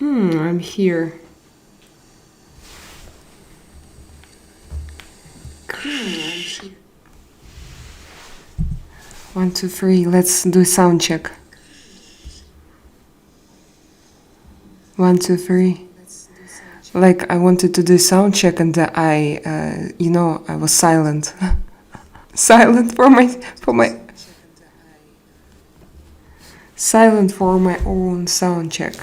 I'm here. 1, 2, 3. Let's do sound check. 1, 2, 3. Like I wanted to do sound check and I was silent. silent for my own sound check.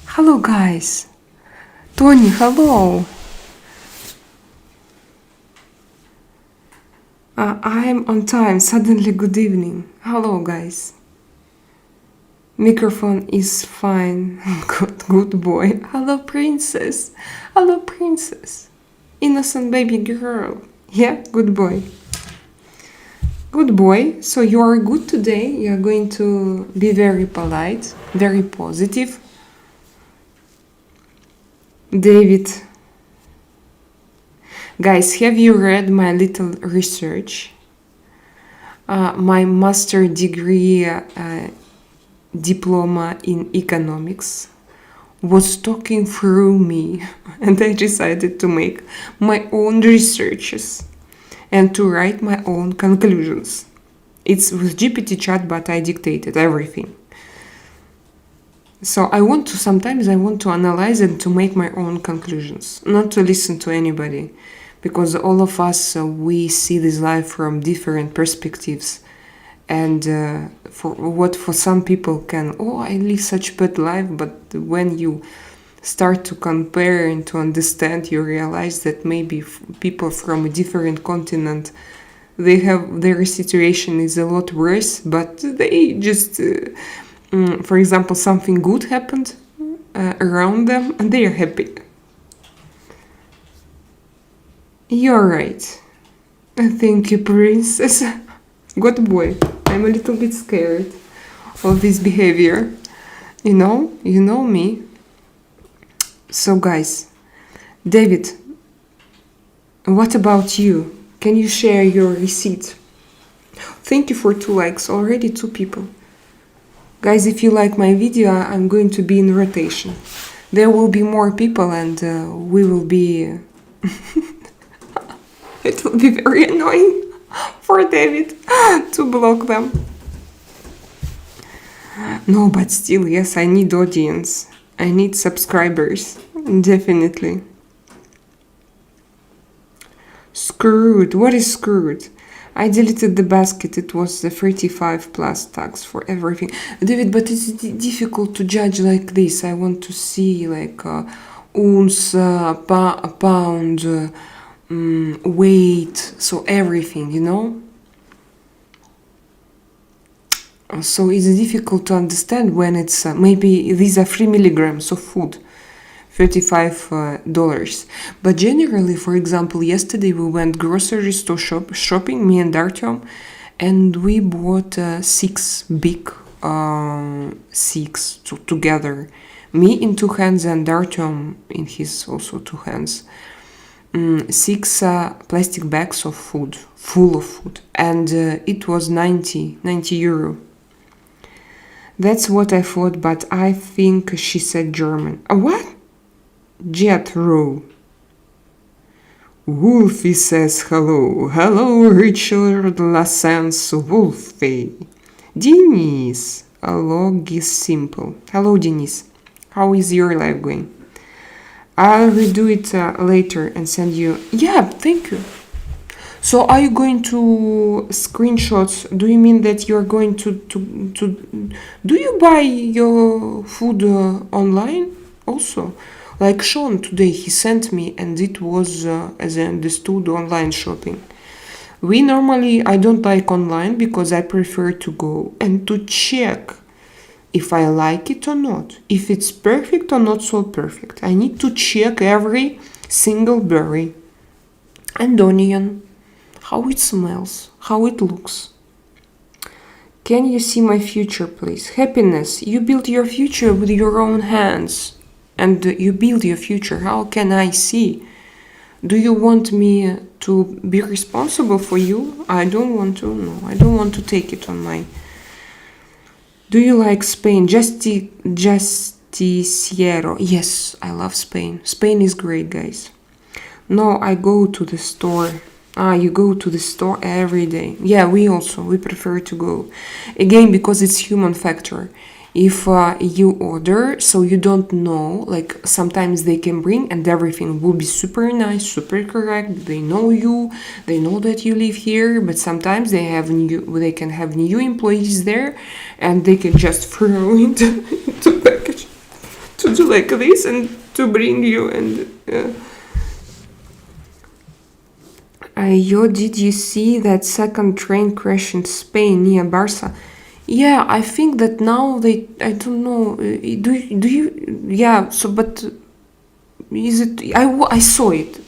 Hello guys. Tony, hello. I'm on time. Suddenly good evening. Hello guys. Microphone is fine. Good boy. Hello princess. Hello princess. Innocent baby girl. Yeah, good boy. Good boy. So you are good today. You are going to be very polite, very positive. David. Guys, have you read my little research? My master degree diploma in economics was talking through me, and I decided to make my own researches and to write my own conclusions. It's with GPT chat, but I dictated everything. So sometimes I want to analyze and to make my own conclusions, not to listen to anybody, because all of us, we see this life from different perspectives. And for some people I live such bad life, but when you start to compare and to understand, you realize that maybe people from a different continent, their situation is a lot worse, but they just, for example, something good happened around them and they are happy. You're right. Thank you, princess. Good boy. I'm a little bit scared of this behavior. You know me. So guys, David, what about you? Can you share your receipt? Thank you for 2 likes. Already 2 people. Guys, if you like my video, I'm going to be in rotation. There will be more people and we will be... It will be very annoying for David to block them. No, but still, yes, I need audience. I need subscribers. Definitely. Screwed. What is screwed? I deleted the basket. It was the 35 plus tax for everything. David, but it's difficult to judge like this. I want to see like ounce, pound, weight, so everything, so it's difficult to understand when it's maybe these are 3 milligrams of food, $35, but generally, for example, yesterday we went grocery store shopping, me and Artyom, and we bought 6 big 6 together, me in 2 hands and Artyom in his also 2 hands. 6 plastic bags of food, full of food, and it was 90 euro. That's what I thought, but I think she said German. What? Jethro. Wolfie says hello. Hello, Richard Lassens Wolfie. Denise. A log is simple. Hello, Denise. How is your life going? I'll redo it later and send you. Yeah, thank you. So are you going to screenshots? Do you mean that you're going to do you buy your food online also? Like Sean today, he sent me and it was, as I understood, online shopping. I don't like online because I prefer to go and to check if I like it or not, if it's perfect or not so perfect. I need to check every single berry and onion, how it smells, how it looks. Can you see my future, please? Happiness. You build your future with your own hands. And you build your future. How can I see? Do you want me to be responsible for you? I don't want to. No, I don't want to take it on my... Do you like Spain? Justiciero. Yes, I love Spain. Spain is great, guys. No, I go to the store. You go to the store every day. Yeah, we prefer to go. Again, because it's human factor. If you order, so you don't know, like sometimes they can bring and everything will be super nice, super correct. They know you, they know that you live here, but sometimes they can have new employees there, and they can just throw into package to do like this and to bring you and. Did you see that second train crash in Spain near Barca? Yeah, I think that now I don't know. Do you? Yeah. So, but is it? I saw it.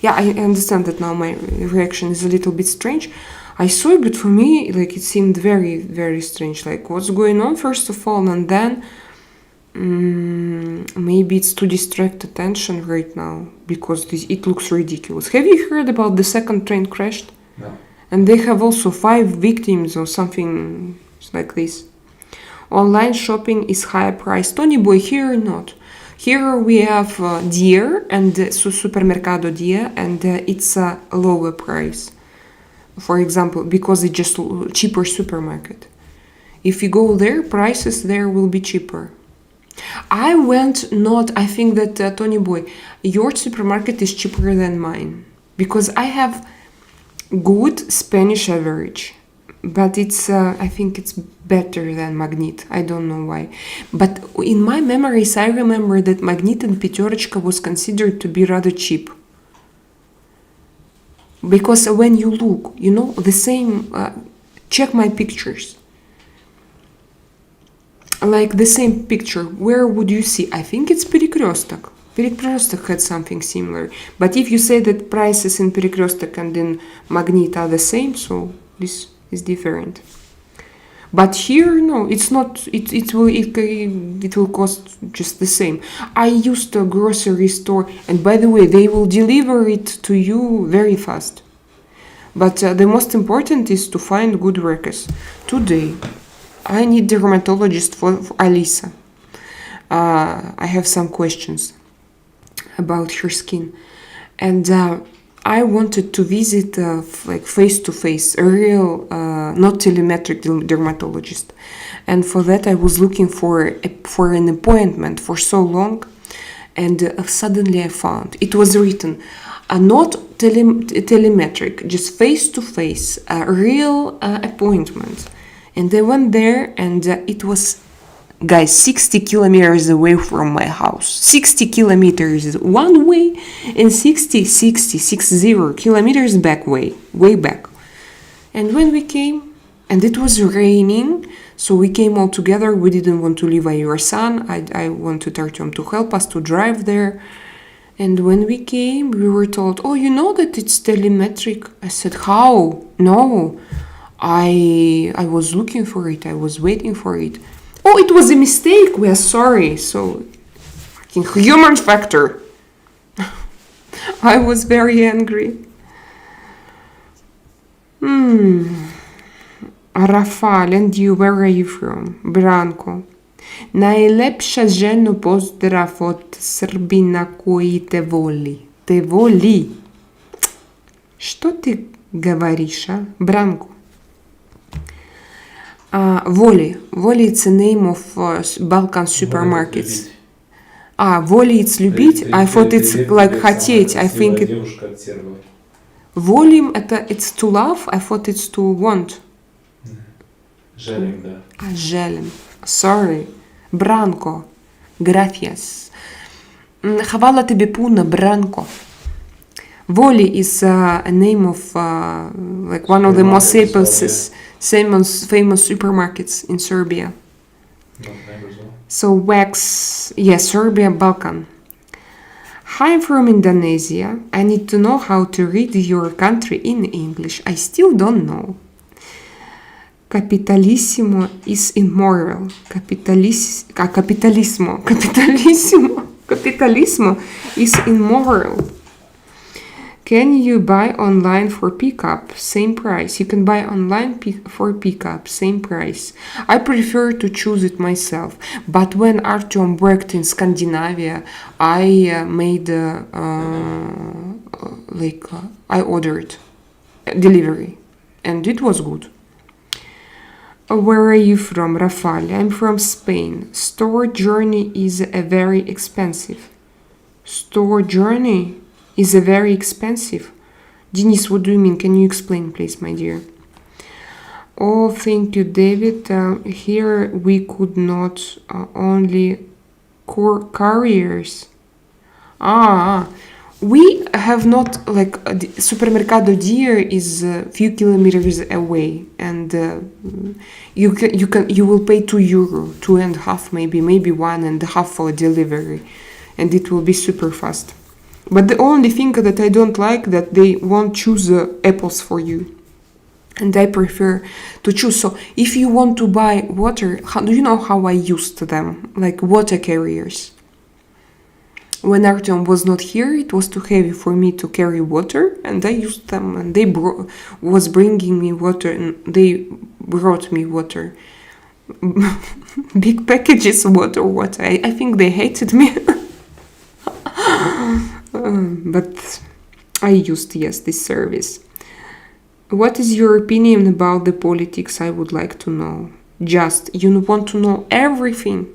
Yeah, I understand that now. My reaction is a little bit strange. I saw it, but for me, like it seemed very, very strange. Like what's going on first of all, and then maybe it's to distract attention right now because it looks ridiculous. Have you heard about the second train crashed? No. And they have also 5 victims or something like this. Online shopping is higher price. Tony boy, here not. Here we have Deer and Supermercado Deer, and it's a lower price. For example, because it's just cheaper supermarket. If you go there, prices there will be cheaper. I think that Tony boy, your supermarket is cheaper than mine because I have good Spanish average, but it's I think it's better than Magnet. I don't know why, but in my memories I remember that Magnet and Peterочка was considered to be rather cheap because when you look, the same. Check my pictures. Like the same picture, where would you see? I think it's Перекресток. Перекресток had something similar. But if you say that prices in Перекресток and in Magnet are the same, so this is different. But here, no, it's not. It will cost just the same. I used a grocery store, and by the way, they will deliver it to you very fast. But the most important is to find good workers. Today, I need dermatologist for Alisa. I have some questions about her skin, and I wanted to visit like face to face, a real, not telemetric dermatologist, and for that I was looking for an appointment for so long, and suddenly I found it was written, not telemetric, just face to face, a real appointment. And I went there, and it was, guys, 60 kilometers away from my house. 60 kilometers one way, and 60 kilometers way back. And when we came, and it was raining, so we came all together. We didn't want to leave your son. I wanted Artyom to help us to drive there. And when we came, we were told, oh, you know that it's telemetric? I said, how? No. I was looking for it. I was waiting for it. Oh, it was a mistake. We are sorry. So, fucking human factor. I was very angry. Rafal, and you, where are you from? Branko. Najlepša ženo pozdrav od Srbina koji te voli. Te voli. Što ti говоришь, а? Branko. Voli. Voli, it's the name of Balkan supermarkets. Voli, it's любить. I thought it's like хотеть. I think it... Volim, it's to love. I thought it's to want. Želim, da. Želim. Sorry. Branko. Gracias. Hvala tebi puno, Branko. Voli is a name of like one of the most famous supermarkets in Serbia. So wax, Serbia, Balkan. Hi, I'm from Indonesia. I need to know how to read your country in English. I still don't know. Capitalismo is immoral. Capitalismo is immoral. Can you buy online for pickup? Same price. You can buy online for pickup. Same price. I prefer to choose it myself. But when Artyom worked in Scandinavia, I made I ordered delivery, and it was good. Where are you from, Rafal? I'm from Spain. Store journey is a very expensive. Store journey is a very expensive. Denis, what do you mean? Can you explain, please, my dear? Oh, thank you, David. Here we could not only carriers. We have not like Supermercado Deer is a few kilometers away, and you will pay €2, 2.5 maybe 1.5 for delivery, and it will be super fast. But the only thing that I don't like that they won't choose apples for you. And I prefer to choose. So if you want to buy water, do you know how I used them? Like water carriers. When Artyom was not here, it was too heavy for me to carry water, and I used them, and they was bringing me water, and they brought me water. Big packages of water. I think they hated me. But I used, yes, this service. What is your opinion about the politics? I would like to know. Just, you want to know everything.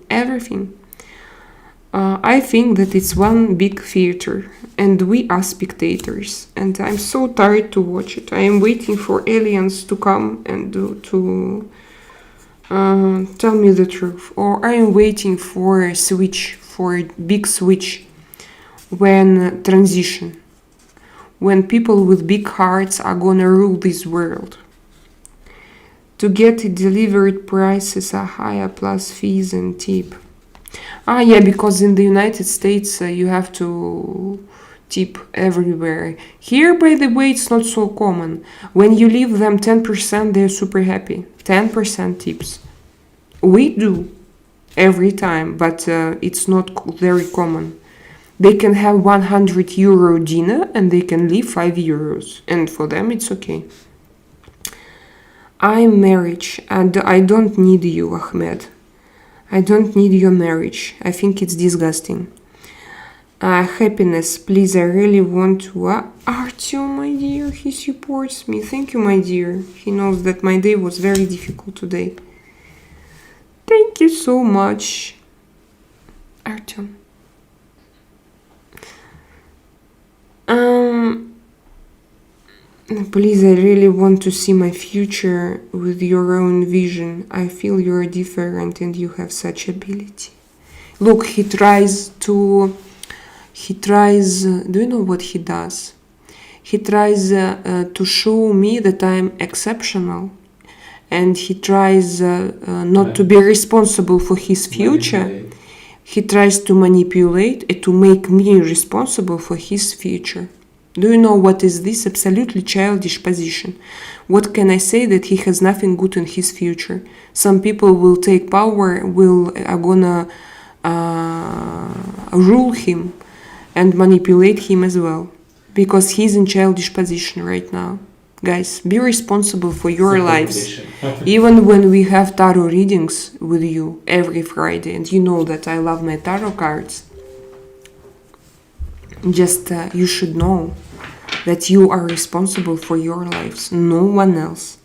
I think that it's one big theater, and we are spectators, and I'm so tired to watch it. I am waiting for aliens to come and tell me the truth, or I am waiting for a switch, for a big switch, when transition, when people with big hearts are gonna rule this world. To get it delivered, prices are higher, plus fees and tip. Yeah, because in the United States you have to tip everywhere. Here, by the way, it's not so common. When you leave them 10%, they're super happy. 10% tips. We do every time, but it's not very common. They can have €100 dinner and they can leave €5, and for them it's okay. I'm married and I don't need you, Ahmed. I don't need your marriage. I think it's disgusting. Happiness, please. I really want to. Artyom, my dear, he supports me. Thank you, my dear. He knows that my day was very difficult today. Thank you so much, Artyom. Please, I really want to see my future with your own vision. I feel you're different and you have such ability. Look, he tries, do you know what he does? He tries to show me that I'm exceptional, and he tries not to be responsible for his future. He tries to manipulate to make me responsible for his future. Do you know what is this? Absolutely childish position. What can I say? That he has nothing good in his future. Some people will take power, are gonna rule him and manipulate him as well, because he's in childish position right now. Guys, be responsible for your lives. Even when we have tarot readings with you every Friday, and you know that I love my tarot cards, just you should know that you are responsible for your lives, no one else.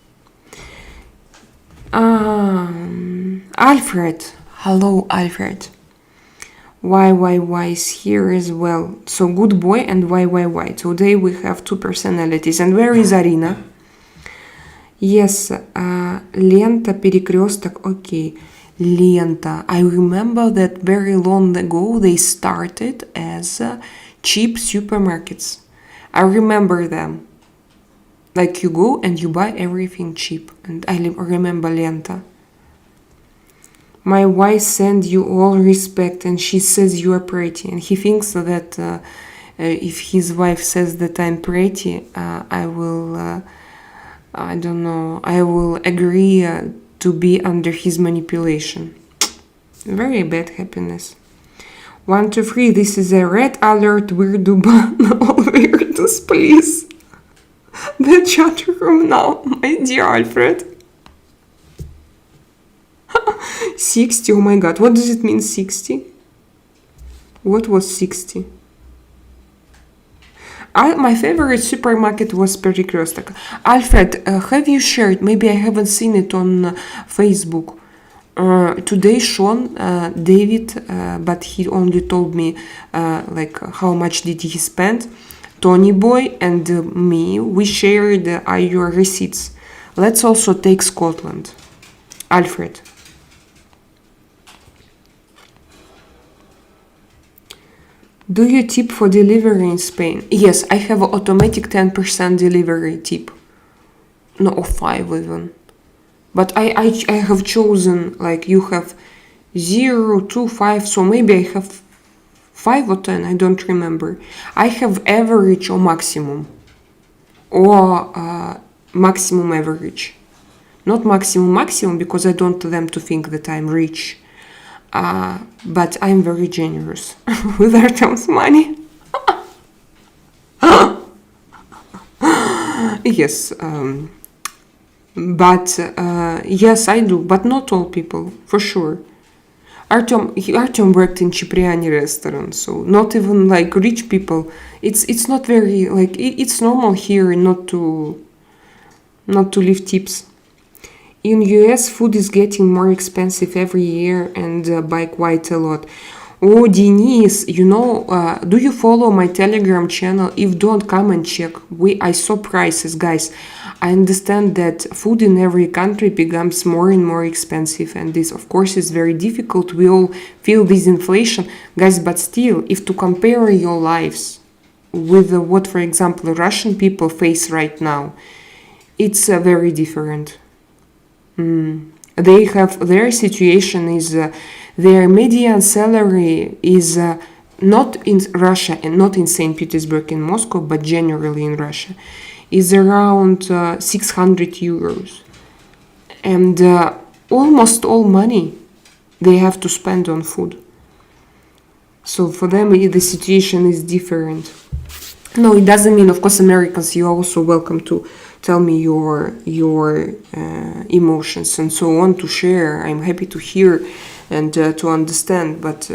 Alfred, hello Alfred. Why is here as well. So good boy and why. Today we have two personalities. And where is Arina? Yes, Lenta, перекресток, okay. Lenta. I remember that very long ago they started as cheap supermarkets. I remember them. Like you go and you buy everything cheap. And I remember Lenta. My wife sends you all respect and she says you are pretty. And he thinks that if his wife says that I'm pretty, I will I don't know, I will agree to be under his manipulation. Very bad happiness. 1, 2, 3, this is a red alert, weirdo ban. All weirdos, please. The chat room now, my dear Alfred. 60, oh my god, what does it mean 60? What was 60? My favorite supermarket was Perikrestak. Alfred, have you shared, maybe I haven't seen it on Facebook. Today Sean, David, but he only told me like how much did he spend. Tony Boy and me, we shared your receipts. Let's also take Scotland. Alfred. Do you tip for delivery in Spain? Yes, I have an automatic 10% delivery tip. No, or 5 even. But I have chosen, like you have 0, 2, 5, so maybe I have 5 or 10, I don't remember. I have average or maximum. Or maximum average. Not maximum because I don't want them to think that I'm rich. But I'm very generous with Artem's money. Yes, but yes, I do, but not all people, for sure. Artem worked in Cipriani restaurant, so not even like rich people. It's not very like it's normal here not to leave tips. In US, food is getting more expensive every year and by quite a lot. Oh, Denise, you know, do you follow my Telegram channel? If don't, come and check. I saw prices, guys. I understand that food in every country becomes more and more expensive, and this, of course, is very difficult. We all feel this inflation, guys, but still, if to compare your lives with what, for example, Russian people face right now, it's very different. They have their situation is their median salary is not in Russia and not in St. Petersburg and Moscow, but generally in Russia, is around 600 euros. And almost all money they have to spend on food. So for them, the situation is different. No, it doesn't mean, of course, Americans, you're also welcome to tell me your emotions and so on, to share. I'm happy to hear and to understand. But,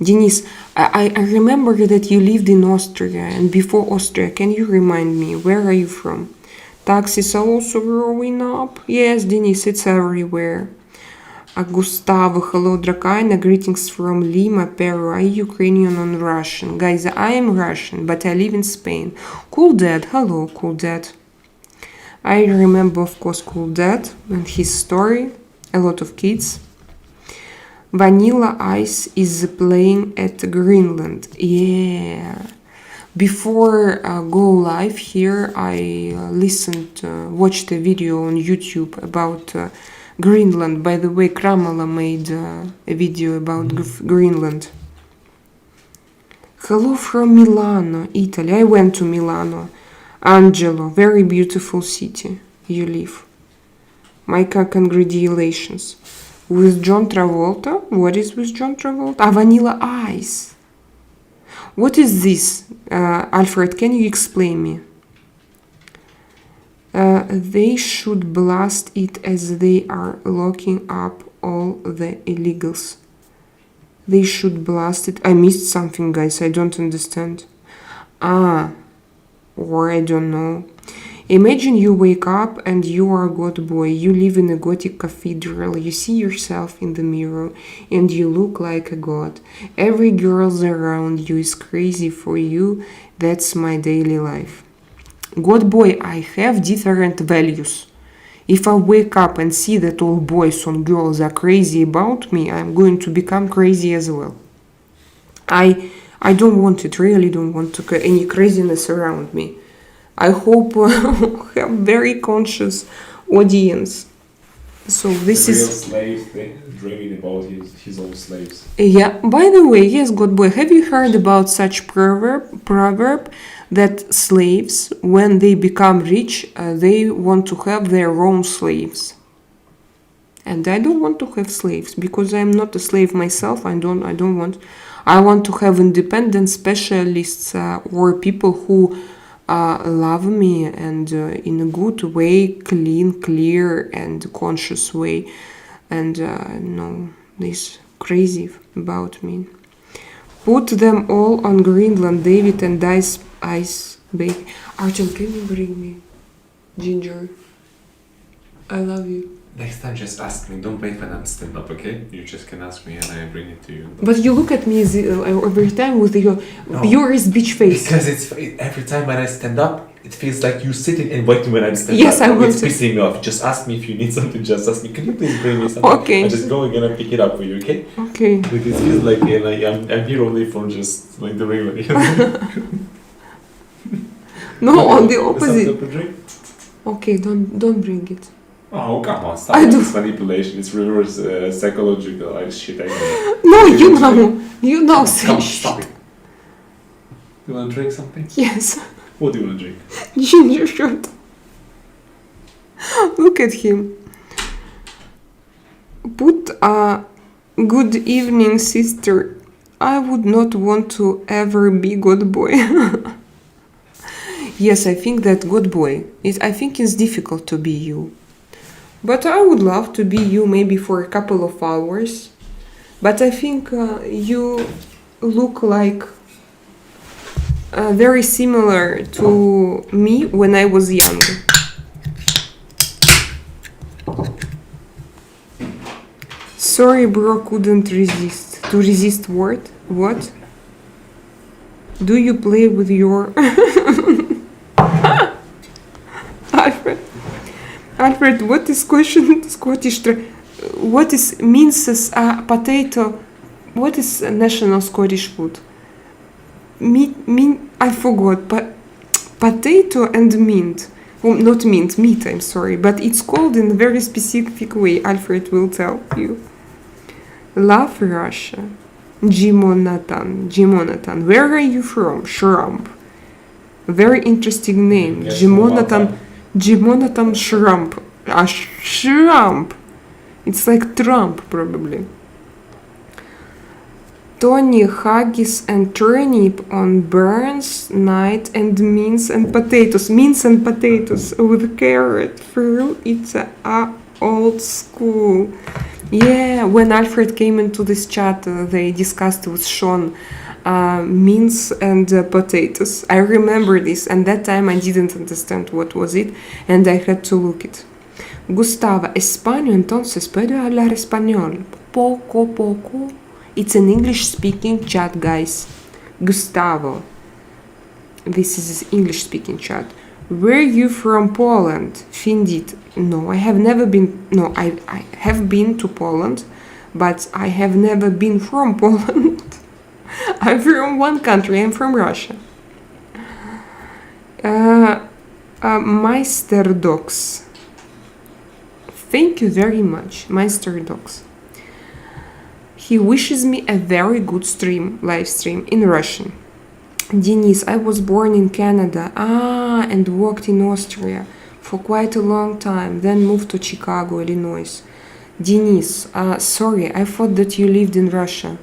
Denise, I remember that you lived in Austria, and before Austria, can you remind me, where are you from? Taxis are also growing up. Yes, Denise, it's everywhere. Gustavo, hello, Drakaina, greetings from Lima, Peru. Are you Ukrainian or Russian? Guys, I am Russian, but I live in Spain. Cool Dad, hello, Cool Dad. I remember, of course, Cool Dad and his story. A lot of kids. Vanilla Ice is playing at Greenland. Yeah. Before go live here, I watched a video on YouTube about Greenland. By the way, Kramala made a video about Greenland. Hello from Milano, Italy. I went to Milano. Angelo, very beautiful city you live. My congratulations. With John Travolta? What is with John Travolta? Vanilla Ice. What is this? Alfred, can you explain me? They should blast it as they are locking up all the illegals. They should blast it. I missed something, guys. I don't understand. Or I don't know. Imagine you wake up and you are a god boy. You live in a Gothic cathedral. You see yourself in the mirror and you look like a god. Every girl around you is crazy for you. That's my daily life. God boy, I have different values. If I wake up and see that all boys and girls are crazy about me, I'm going to become crazy as well. I don't want it, really don't want any craziness around me. I hope I have very conscious audience. So this The real is slave thing, dreaming about his own slaves. yeah. By the way, yes, good boy. Have you heard about such proverb that slaves, when they become rich, they want to have their own slaves? And I don't want to have slaves because I'm not a slave myself. I don't want. I want to have independent specialists or people who love me and in a good way, clean, clear, and conscious way. And no, this crazy about me. Put them all on Greenland, David, and ice bake. Archel, can you bring me ginger? I love you. Next time, just ask me. Don't wait when I'm stand up, okay? You just can ask me and I bring it to you. But you look at me every time with your purest bitch face. Because every time when I stand up, it feels like you sitting and waiting when I stand Yes, up. I want It's to. pissing me off. Just ask me if you need something. Just ask me. Can you please bring me something? Okay. I just go again and pick it up for you, okay? Okay. Like it feels like I'm here only for just like the river. No, on the Something opposite. to drink? Okay, don't bring it. Oh, come on, stop. I do. It's manipulation. It's reverse psychological shit. I know. No, you know, Come say on, shit. stop it. You want to drink something? Yes, What do you want to drink? ginger shot. Look at him. Put a good evening, sister. I would not want to ever be good boy. Yes, I think that good boy. I think it's difficult to be you. But I would love to be you maybe for a couple of hours. But I think you look like very similar to me when I was younger. Sorry, bro, couldn't resist. To resist what? What? Do you play with your... Alfred, what is Scottish? What is means potato? What is national Scottish food? Meat. I forgot. But potato and mint. Well, not mint. Meat. I'm sorry, but it's called in a very specific way. Alfred will tell you. Love Russia. Jimonatan. Where are you from? Shrimp. Very interesting name. Yes, Jimonatan Shrimp. A shrimp. It's like Trump, probably. Tony haggis and turnip on Burns night and beans and potatoes. Beans and potatoes with carrot. Frill. It's a old school. Yeah, when Alfred came into this chat, they discussed with Sean mince and potatoes. I remember this, and that time I didn't understand what was it, and I had to look it. Gustavo, Español, entonces puedo hablar español. Poco. It's an English-speaking chat, guys. Gustavo. This is English speaking chat. Were you from Poland? Findit. No, I have never been. No, I have been to Poland, but I have never been from Poland. I'm from one country. I'm from Russia. Meister Dogs. Thank you very much, Meister Dogs. He wishes me a very good live stream in Russian. Denis, I was born in Canada, and worked in Austria for quite a long time, then moved to Chicago, Illinois. Denis, sorry, I thought that you lived in Russia.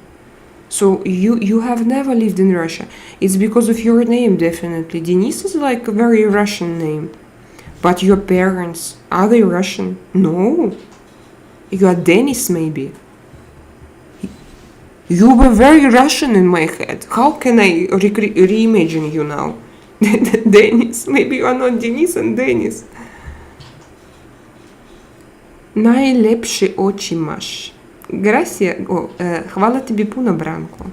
So you have never lived in Russia. It's because of your name, definitely. Denis is like a very Russian name. But your parents, are they Russian? No. You are Denis, maybe. You were very Russian in my head. How can I reimagine you now? Denis. Maybe you are not Denis and Denis. Najlepše oči imaš. Hvala tebi puno, Branko.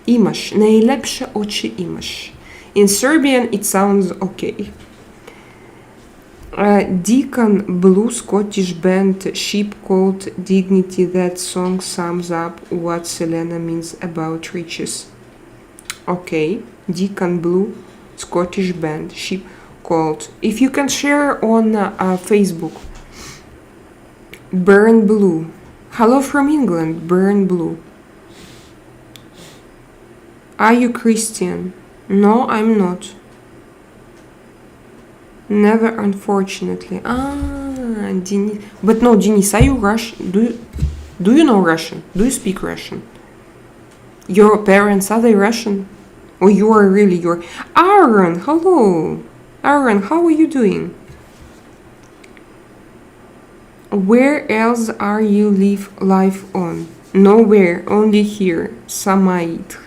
Imaš. Najlepše oči imaš. In Serbian it sounds okay. Deacon Blue Scottish band Sheep called Dignity. That song sums up what Selena means about riches. Okay, Deacon Blue Scottish band Sheep called. If you can share on Facebook, Burn blue. Hello from England. Burn blue. Are you Christian? No, I'm not. Never, unfortunately. Denis. But no, Denis, are you Russian? Do you know Russian? Do you speak Russian? Your parents, are they Russian? Or you are really your... Aaron, hello. Aaron, how are you doing? Where else are you live on? Nowhere, only here. Samaid.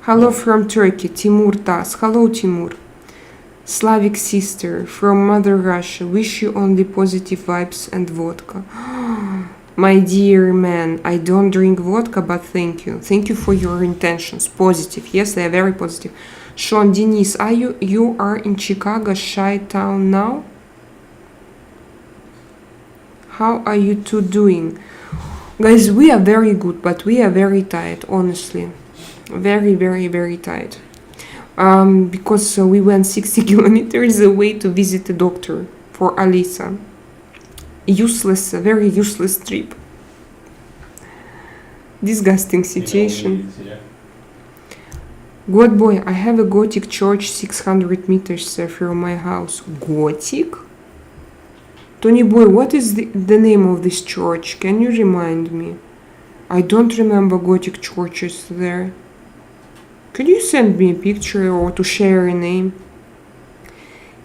Hello from Turkey, Timur Tas. Hello, Timur. Slavic sister from Mother Russia. Wish you only positive vibes and vodka. My dear man, I don't drink vodka, but thank you. Thank you for your intentions. Positive. Yes, they are very positive. Sean, Denise, are you are in Chicago, Chi Town now? How are you two doing? Guys, we are very good, but we are very tired, honestly. Very, very, very tired. Because we went 60 kilometers away to visit a doctor for Alisa. Useless, very useless trip. Disgusting situation. God boy, I have a Gothic church 600 meters from my house. Gothic? Tony boy, what is the name of this church? Can you remind me? I don't remember Gothic churches there. Could you send me a picture or to share a name?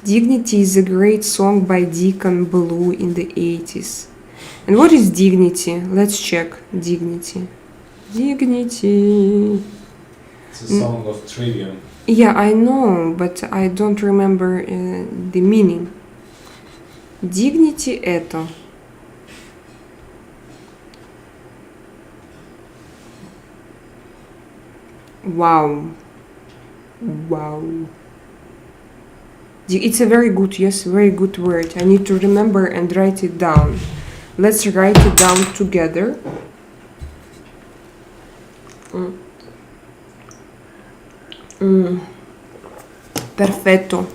Dignity is a great song by Deacon Blue in the 80s. And what is Dignity? Let's check. Dignity. Dignity. It's a song of Trivium. Yeah, I know, but I don't remember the meaning. Dignity это. Wow. Wow. It's a very good, yes, very good word. I need to remember and write it down. Let's write it down together. Perfetto.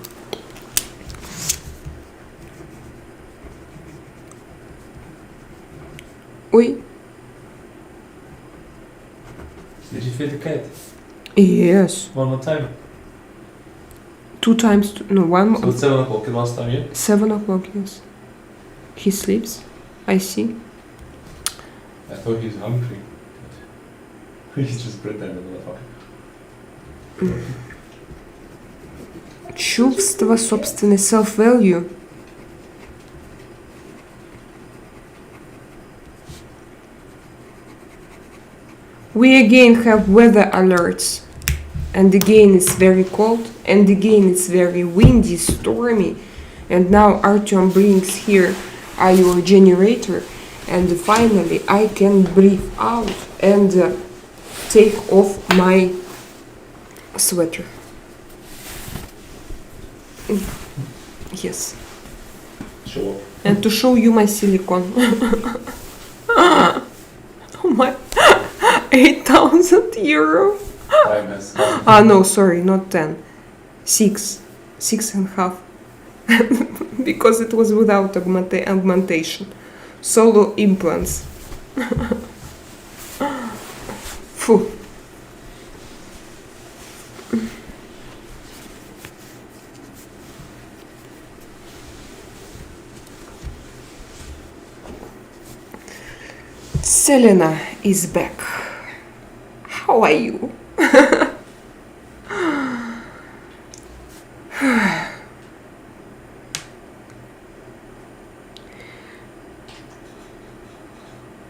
Oi. Did you feed the cat? Yes. One more time. 2 times, no, one more. So it's 7 o'clock last time, yeah? 7 o'clock, yes. He sleeps. I see. I thought he's hungry. He's just pretending, motherfucker. Чувство собственной self-value. We again have weather alerts. And again it's very cold. And again it's very windy, stormy. And now Artyom brings here our generator. And finally I can breathe out and take off my sweater. Yes. Sure. And to show you my silicone. Oh my, 8,000 euro. Time has come. No, sorry, not 10. 6.5. Because it was without augmentation. Solo implants. Phew. Selena is back. How are you?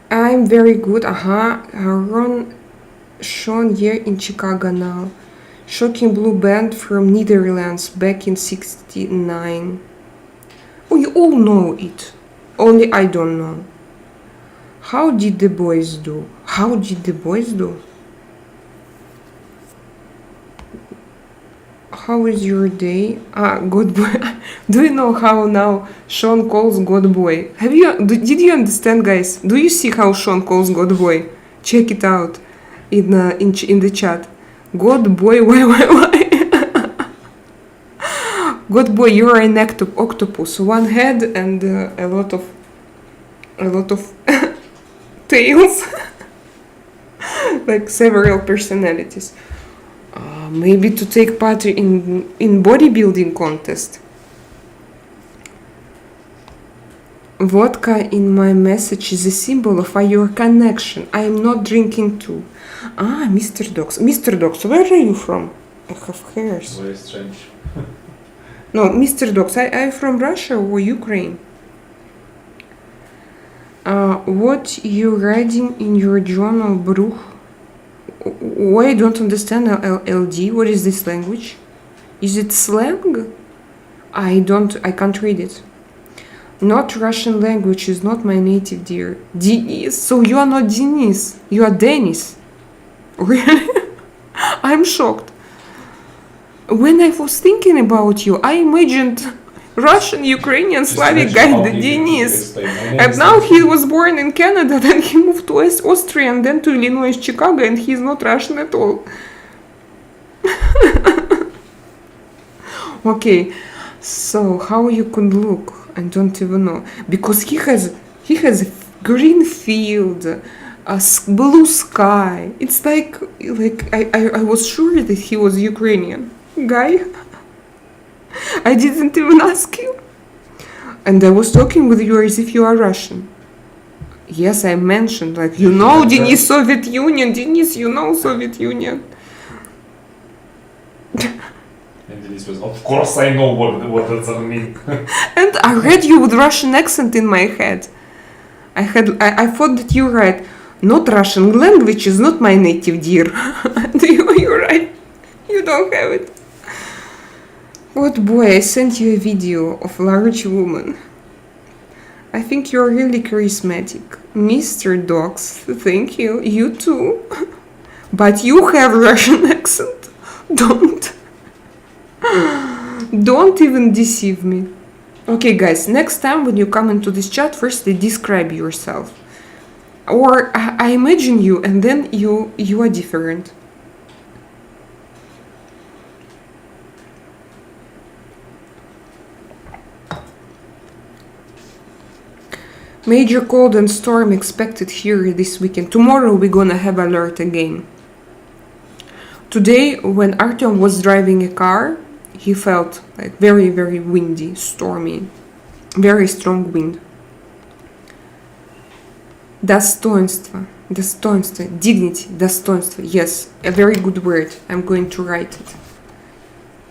I'm very good. Ron Sean here in Chicago now. Shocking Blue Band from Netherlands back in 69. Oh, you all know it. Only I don't know. How did the boys do? How did the boys do? How is your day? God boy. Do you know how now Sean calls God boy? Did you understand, guys? Do you see how Sean calls God boy? Check it out in the chat. God boy, why? God boy, you are an octopus. One head and a lot of a lot of tails, like several personalities. Maybe to take part in bodybuilding contest. Vodka in my message is a symbol of your connection. I am not drinking too. Mr. Dogs. Mr. Dogs, where are you from? I have hairs. Very strange. No, Mr. Dogs, I'm from Russia or Ukraine. What you writing in your journal, Bruch? I don't understand LD. What is this language? Is it slang? I can't read it. Not Russian language is not my native, dear. Denis? So you are not Denis. You are Denis. Really? I'm shocked. When I was thinking about you, I imagined Russian, Ukrainian, Slavic guy, Denis. And now he was born in Canada, then he moved to Austria and then to Illinois, Chicago, and he's not Russian at all. Okay, so how you could look? I don't even know. Because he has a green field, blue sky. It's like I was sure that he was Ukrainian guy. I didn't even ask you. And I was talking with you as if you are Russian. Yes, I mentioned, like, you know, Denis, Soviet Union. Denis, you know Soviet Union. And Denis was, of course I know what does that mean. And I read you with Russian accent in my head. I thought that you read, not Russian language is not my native, dear. And you're right. You don't have it. What boy, I sent you a video of large woman. I think you're really charismatic. Mr. Dogs, thank you. You too. But you have Russian accent. Don't even deceive me. Okay, guys, next time when you come into this chat, firstly describe yourself. Or I imagine you and then you are different. Major cold and storm expected here this weekend. Tomorrow we're gonna have alert again. Today, when Artyom was driving a car, he felt like very, very windy, stormy, very strong wind. Достоинство, dignity, достоинство. Yes, a very good word. I'm going to write it.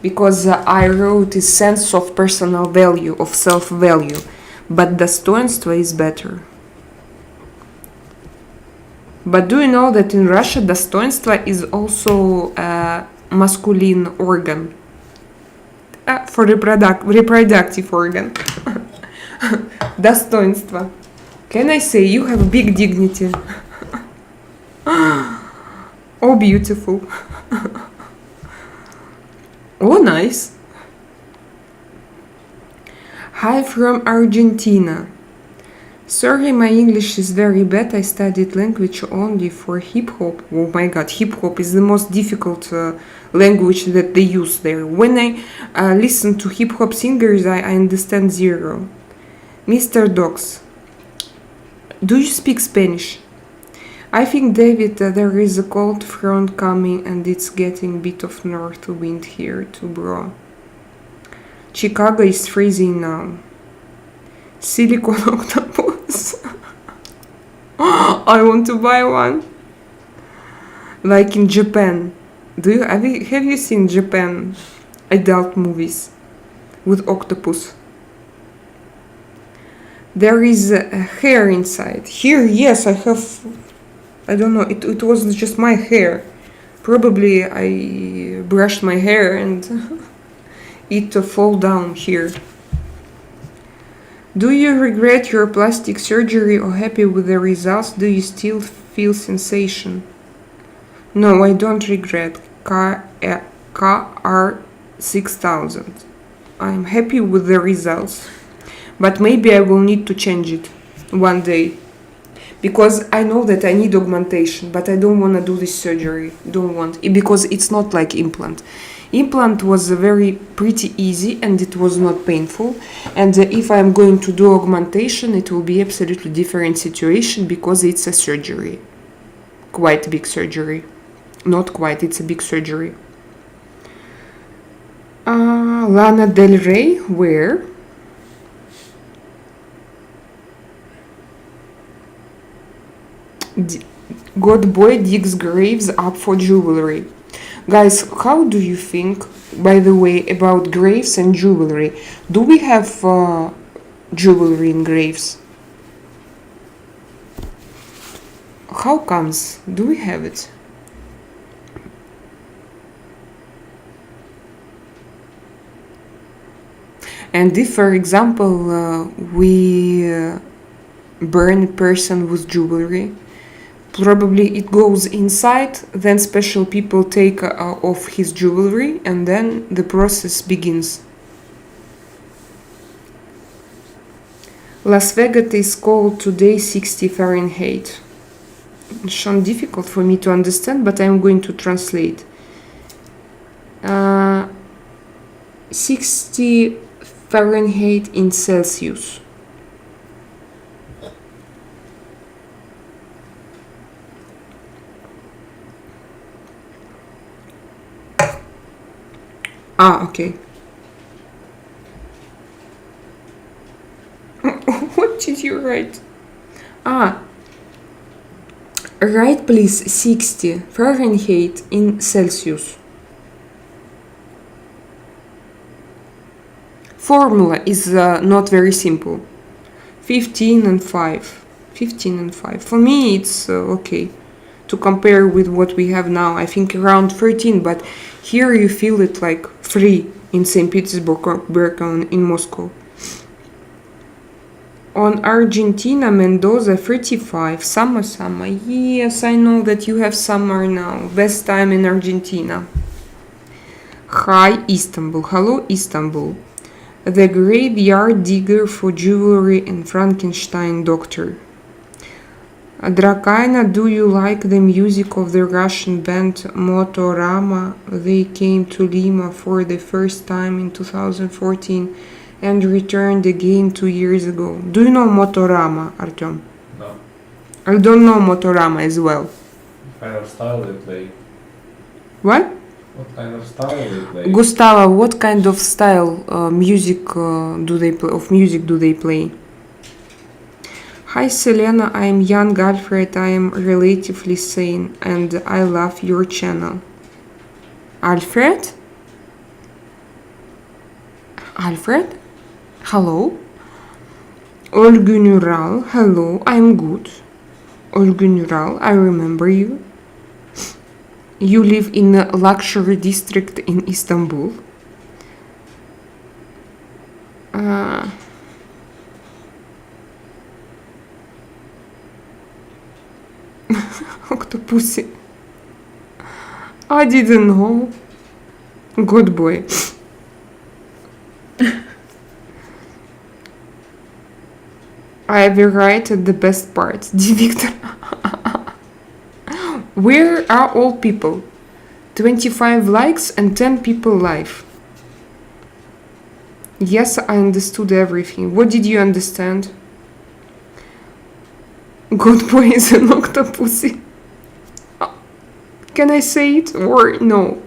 Because I wrote a sense of personal value, of self-value. But достоинство is better. But do you know that in Russia достоинство is also a masculine organ? For reproductive organ. Достоинство. Can I say you have big dignity? Oh, beautiful. Oh, nice. Hi from Argentina. Sorry, my English is very bad. I studied language only for hip-hop. Oh my god, hip-hop is the most difficult language that they use there. When I listen to hip-hop singers, I understand zero. Mr. Dogs, do you speak Spanish? I think, David, there is a cold front coming and it's getting a bit of north wind here too, bro. Chicago is freezing now. Silicon octopus. I want to buy one. Like in Japan. Have you seen Japan adult movies with octopus? There is a hair inside. Here, yes, I have. I don't know. It wasn't just my hair. Probably I brushed my hair and it fall down here. Do you regret your plastic surgery or happy with the results? Do you still feel sensation? No, I don't regret. KR6000. I'm happy with the results. But maybe I will need to change it one day. because I know that I need augmentation, but I don't want to do this surgery. Don't want it because it's not like implant. Implant was very pretty easy and it was not painful. And if I'm going to do augmentation, it will be absolutely different situation because it's a surgery, quite big surgery. Not quite, it's a big surgery. Lana Del Rey, where? God boy digs graves up for jewelry. Guys, how do you think, by the way, about graves and jewelry? Do we have jewelry in graves? How comes? Do we have it? And if, for example, we burn a person with jewelry, probably it goes inside, then special people take off his jewelry, and then the process begins. Las Vegas is cold today, 60 Fahrenheit. It's difficult for me to understand, but I'm going to translate. 60 Fahrenheit in Celsius. Okay. What did you write? Write please 60 Fahrenheit in Celsius. Formula is not very simple. 15 and 5. 15 and 5. For me, it's okay. To compare with what we have now, I think around 13, but here you feel it like 3 in St. Petersburg and in Moscow. On Argentina, Mendoza, 35. Summer. Yes, I know that you have summer now. Best time in Argentina. Hi, Istanbul. Hello, Istanbul. The graveyard digger for jewelry and Frankenstein doctor. Drakaina, do you like the music of the Russian band Motorama? They came to Lima for the first time in 2014 and returned again 2 years ago. Do you know Motorama, Artyom? No. I don't know Motorama as well. What kind of style they play? What? What kind of style they play? Gustavo, what kind of style music do they play? Of music do they play? Hi Selena, I am young Alfred. I am relatively sane and I love your channel. Alfred? Alfred? Hello? Olgunural, hello, I'm good. Olgunural, I remember you. You live in a luxury district in Istanbul. Octopussy. I didn't know. Good boy. I will write at the best parts. D. Victor. Where are all people? 25 likes and 10 people live. Yes, I understood everything. What did you understand? God boy is an octopussy. Can I say it or no?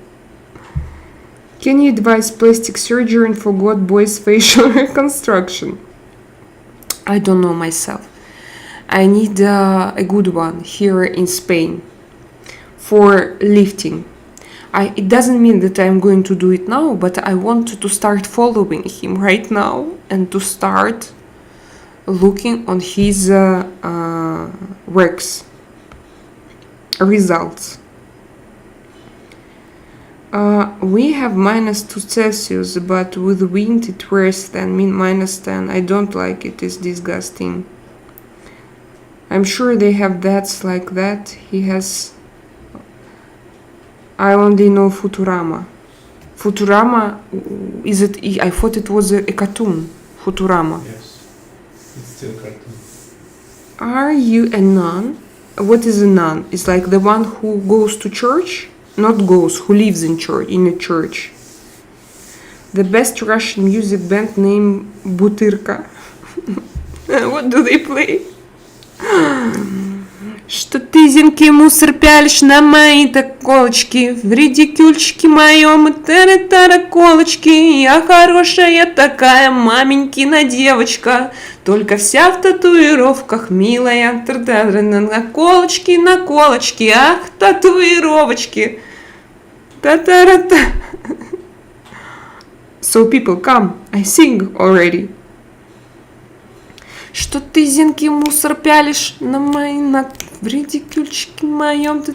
Can you advise plastic surgeon for God boy's facial reconstruction? I don't know myself. I need a good one here in Spain for lifting. It doesn't mean that I'm going to do it now, but I want to start following him right now and to start looking on his works, results. We have -2 Celsius, but with wind it's worse than -10. I don't like it, it's disgusting. I'm sure they have that's like that. He has... I only know Futurama. Futurama, is it... I thought it was a cartoon. Futurama. Yes. It's still cartoon. Are you a nun? What is a nun? It's like the one who goes to church? Not goes, who lives in a church. The best Russian music band named Butyrka. What do they play? Что ты, зинки, мусор пялишь на мои-то колочки, в редикюльчике моем и тараколочки. Я хорошая такая маменькина девочка, только вся в татуировках, милая. Наколочки, ах, татуировочки. Та-та-ра-та. So people, come, I sing already. Что ты, зинки, мусор пялишь на мои, в редикюльчике моем, ты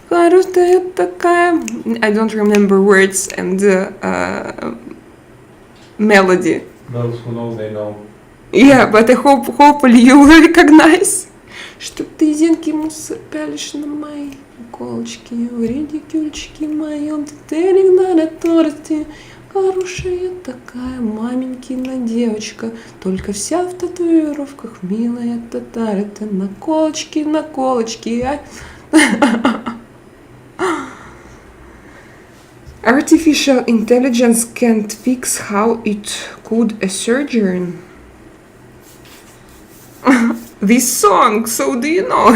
хорошая такая. I don't remember words and melody. Those who know, they know. Yeah, but I hopefully you will recognize. Что ты, зинки, мусор пялишь на мои колочки, в редикюльчике моем, ты хорошая такая маменькина девочка, только вся в татуировках, милая татарка, наколочки, ай. Artificial intelligence can't fix how it could a surgeon. This song, so do you know?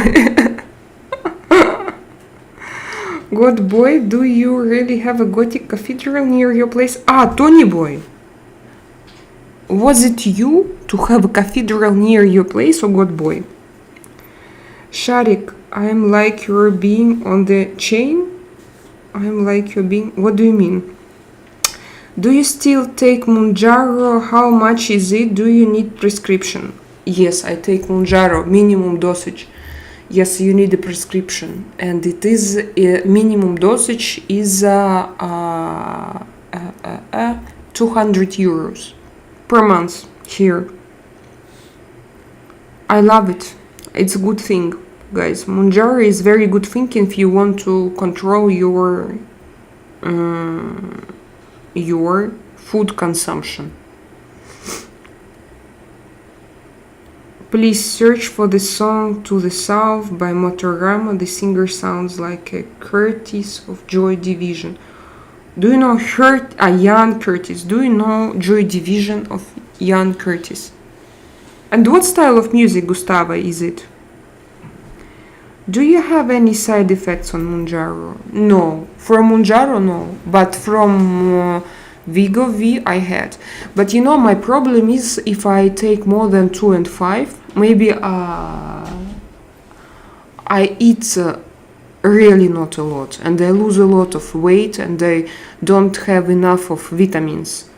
God boy, do you really have a Gothic cathedral near your place? Ah, Tony boy. Was it you to have a cathedral near your place, or God boy? Sharik, I'm like you're being on the chain. I'm like you're being. What do you mean? Do you still take Mounjaro? How much is it? Do you need prescription? Yes, I take Mounjaro, minimum dosage. Yes, you need a prescription, and it is minimum dosage is 200 euros per month here. I love it. It's a good thing, guys. Mounjaro is very good thing if you want to control your food consumption. Please search for the song To the South by Motorama. The singer sounds like a Curtis of Joy Division. Do you know Ian Curtis? Do you know Joy Division of Ian Curtis? And what style of music, Gustavo, is it? Do you have any side effects on Mounjaro? No. From Mounjaro, no. But from Vigo V I had. But you know, my problem is if I take more than 2 and 5, maybe I eat really not a lot, and I lose a lot of weight, and I don't have enough of vitamins.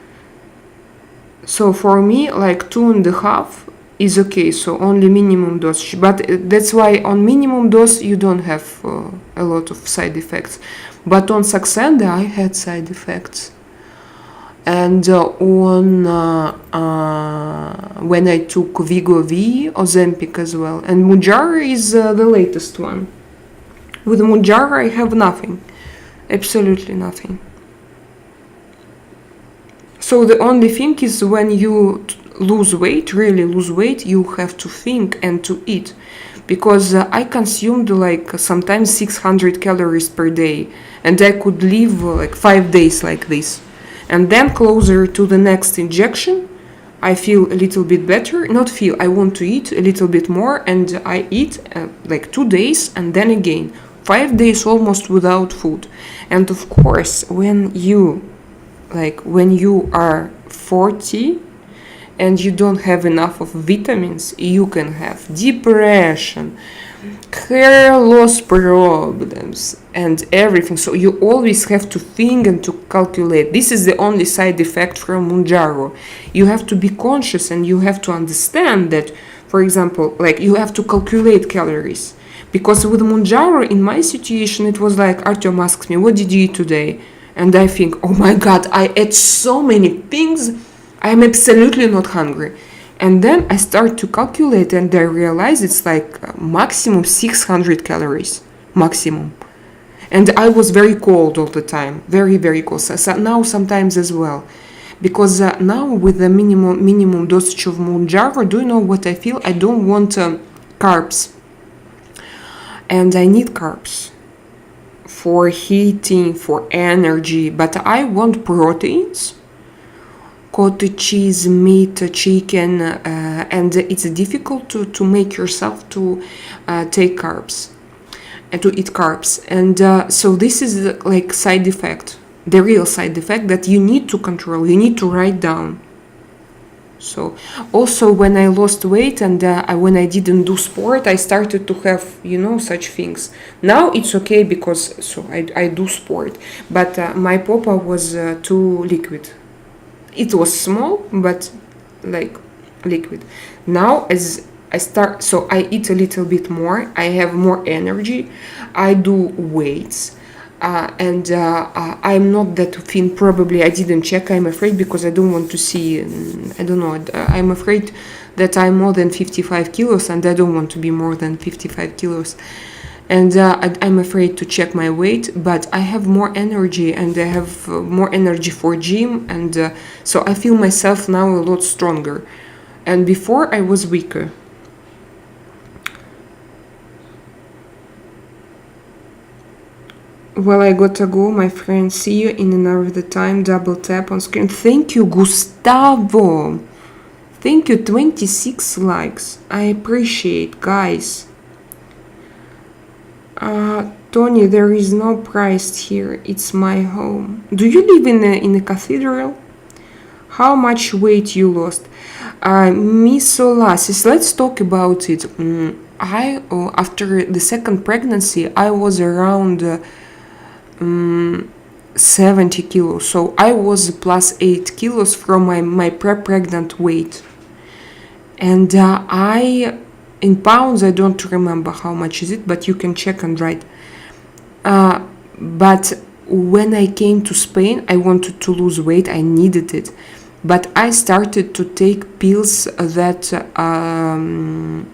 So for me, like 2.5 is okay, so only minimum dose. But that's why on minimum dose you don't have a lot of side effects. But on Saxenda I had side effects. And on when I took Vigo V, Ozempic as well. And Mounjaro is the latest one. With Mounjaro I have nothing. Absolutely nothing. So the only thing is when you lose weight, really lose weight, you have to think and to eat. Because I consumed like sometimes 600 calories per day. And I could live like 5 days like this. And then closer to the next injection, I feel a little bit better. Not feel, I want to eat a little bit more, and I eat like 2 days and then again. 5 days almost without food. And of course, when you are 40 and you don't have enough of vitamins, you can have depression, hair loss problems, and everything. So you always have to think and to calculate. This is the only side effect from Mounjaro. You have to be conscious and you have to understand that, for example, like you have to calculate calories. Because with Mounjaro, in my situation, it was like Artyom asks me, what did you eat today? And I think, oh my God, I ate so many things. I'm absolutely not hungry. And then I start to calculate and I realize it's like maximum 600 calories. Maximum. And I was very cold all the time. Very, very cold. So now sometimes as well. because now with the minimum dosage of Mounjaro, do you know what I feel? I don't want carbs, and I need carbs for heating, for energy, but I want proteins, cottage cheese, meat, chicken, and it's difficult to make yourself to take carbs and to eat carbs. And so this is like side effect, the real side effect that you need to control, you need to write down. So also when I lost weight and when I didn't do sport, I started to have, such things. Now it's okay because I do sport, but my papa was too liquid. It was small, but like liquid. Now as I start, so I eat a little bit more, I have more energy, I do weights, and I'm not that thin. Probably I didn't check, I'm afraid, because I don't want to see, I don't know, I'm afraid that I'm more than 55 kilos and I don't want to be more than 55 kilos. And I'm afraid to check my weight, but I have more energy and I have more energy for gym, and so I feel myself now a lot stronger. And before I was weaker. Well, I gotta go, my friend. See you in another time. Double tap on screen. Thank you, Gustavo. Thank you, 26 likes. I appreciate, guys. Tony, there is no price here. It's my home. Do you live in a cathedral? How much weight you lost? Miss Olasis, let's talk about it. After the second pregnancy, I was around 70 kilos. So I was plus 8 kilos from my pre-pregnant weight. And in pounds, I don't remember how much is it, but you can check and write. But when I came to Spain, I wanted to lose weight. I needed it. But I started to take pills that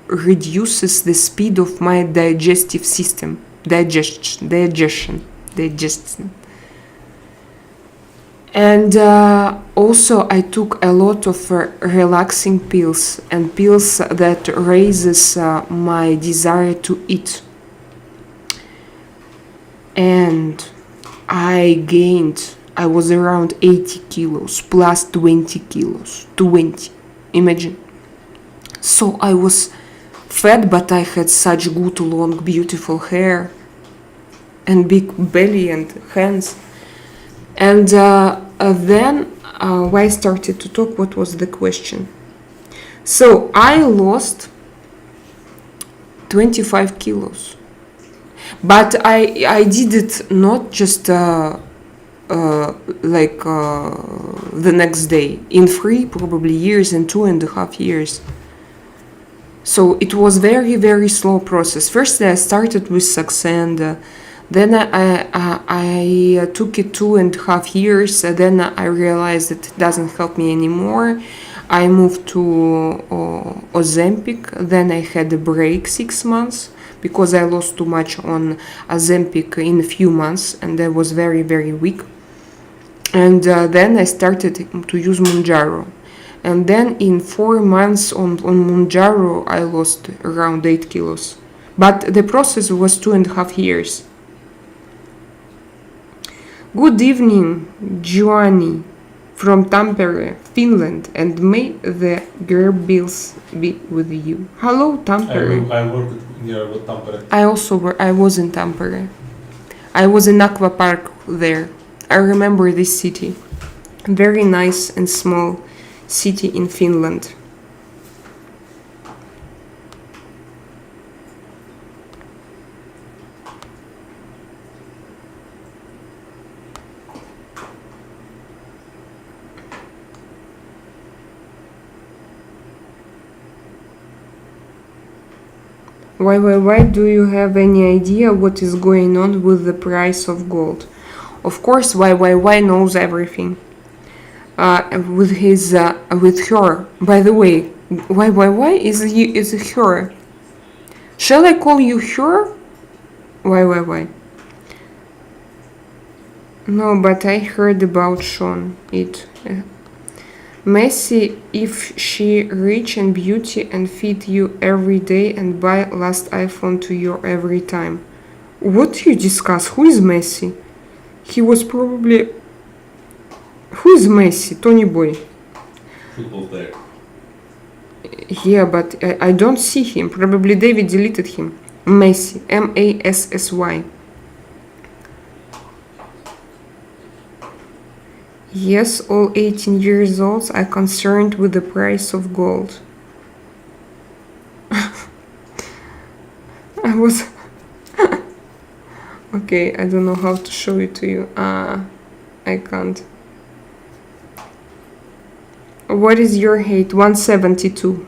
reduces the speed of my digestive system. Digestion. And also I took a lot of relaxing pills and pills that raises my desire to eat. And I was around 80 kilos plus 20 kilos. 20, imagine. So I was fat, but I had such good, long, beautiful hair and big belly and hands. And then I started to talk. What was the question? So I lost 25 kilos. But I did it not just the next day. In 3 probably years, in 2.5 years. So it was very, very slow process. First I started with Saxenda. Then I took it 2.5 years. Then I realized that it doesn't help me anymore. I moved to Ozempic. Then I had a break 6 months because I lost too much on Ozempic in a few months and I was very, very weak. And then I started to use Mounjaro. And then in 4 months on Mounjaro, I lost around 8 kilos. But the process was 2.5 years. Good evening, Giovanni from Tampere, Finland, and may the gerbils be with you. Hello, Tampere. I worked near with Tampere. I was in Tampere. I was in Aqua Park there. I remember this city. Very nice and small city in Finland. Why do you have any idea what is going on with the price of gold? Of course, why knows everything. With her. By the way, why is her? Shall I call you her? Why? No, but I heard about Sean. Messi if she rich and beauty and feed you every day and buy last iPhone to you every time. What do you discuss? Who is Messi? He was probably... Who is Messi? Tony Boy. Football player. Yeah, but I don't see him. Probably David deleted him. Messi. M-A-S-S-Y. Yes, all 18 years olds are concerned with the price of gold. I was... Okay, I don't know how to show it to you. I can't. What is your hate? 172.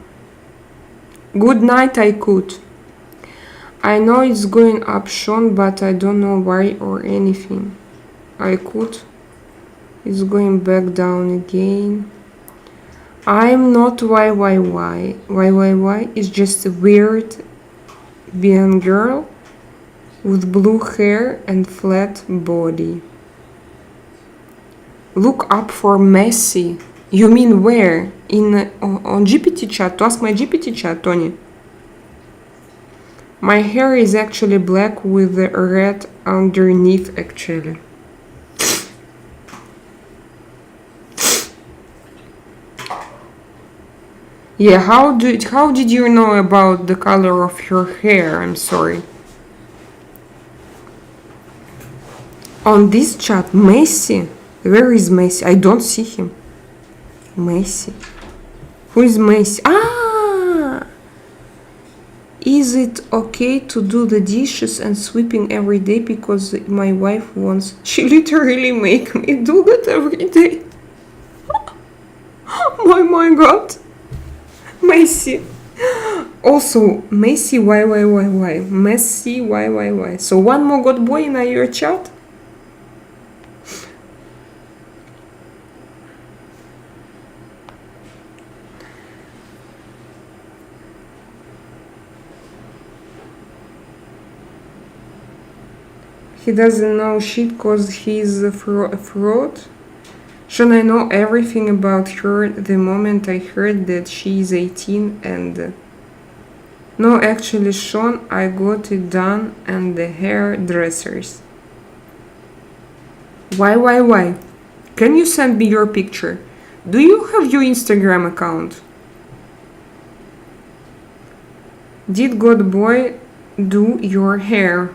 Good night, I could. I know it's going up, Sean, but I don't know why or anything. I could. It's going back down again. I'm not YYY. YYY is just a weird being girl with blue hair and flat body. Look up for Messi. You mean where? On GPT chat. To ask my GPT chat, Tony. My hair is actually black with the red underneath, actually. Yeah, how did you know about the color of your hair? I'm sorry. On this chat, Messi? Where is Messi? I don't see him. Messi. Who is Messi? Ah! Is it okay to do the dishes and sweeping every day because my wife wants... She literally make me do that every day. My god. Messi. Also, Messi, why? Messi, why? So one more god boy in your chat? He doesn't know shit cause he's a fraud. Should I know everything about her the moment I heard that she is 18 and... No, actually, Sean, I got it done and the hairdressers. Why? Can you send me your picture? Do you have your Instagram account? Did God boy do your hair?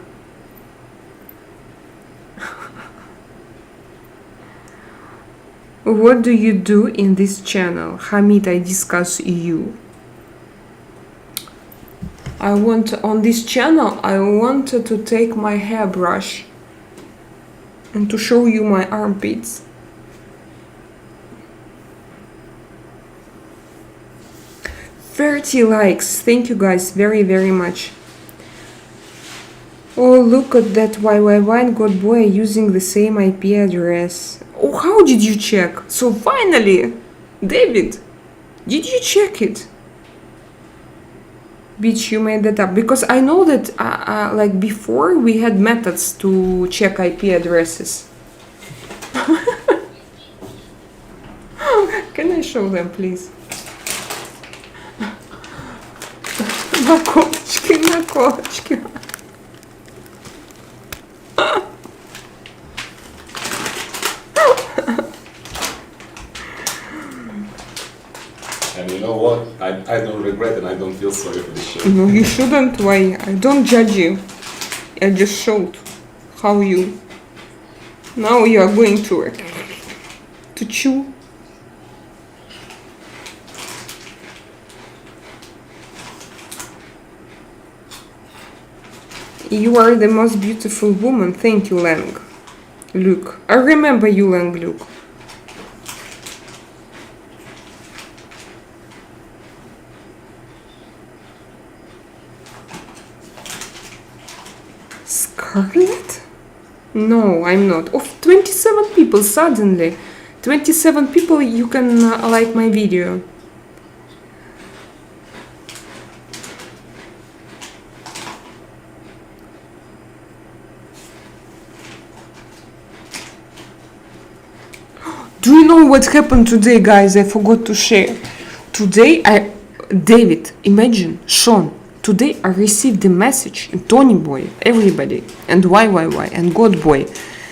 What do you do in this channel? Hamid, I discuss you. On this channel, I wanted to take my hairbrush and to show you my armpits. $30 likes. Thank you guys very much. Oh, look at that YYY and God boy using the same IP address. Oh, how did you check? So finally, David, did you check it? Bitch, you made that up. Because I know that like before we had methods to check IP addresses. Can I show them, please? Наколочки. And you know what? I don't regret and I don't feel sorry for this shit. No, you shouldn't. Why? I don't judge you. I just showed how you... Now you are going to chew. You are the most beautiful woman. Thank you, Lang. Luke. I remember you, Lang, Luke. Scarlett? No, I'm not. Of 27 people suddenly. 27 people, you can like my video. Do you know what happened today, guys? I forgot to share. Today, David, imagine, Sean. Today I received a message, and Tony Boy, everybody, and YYY, and God Boy,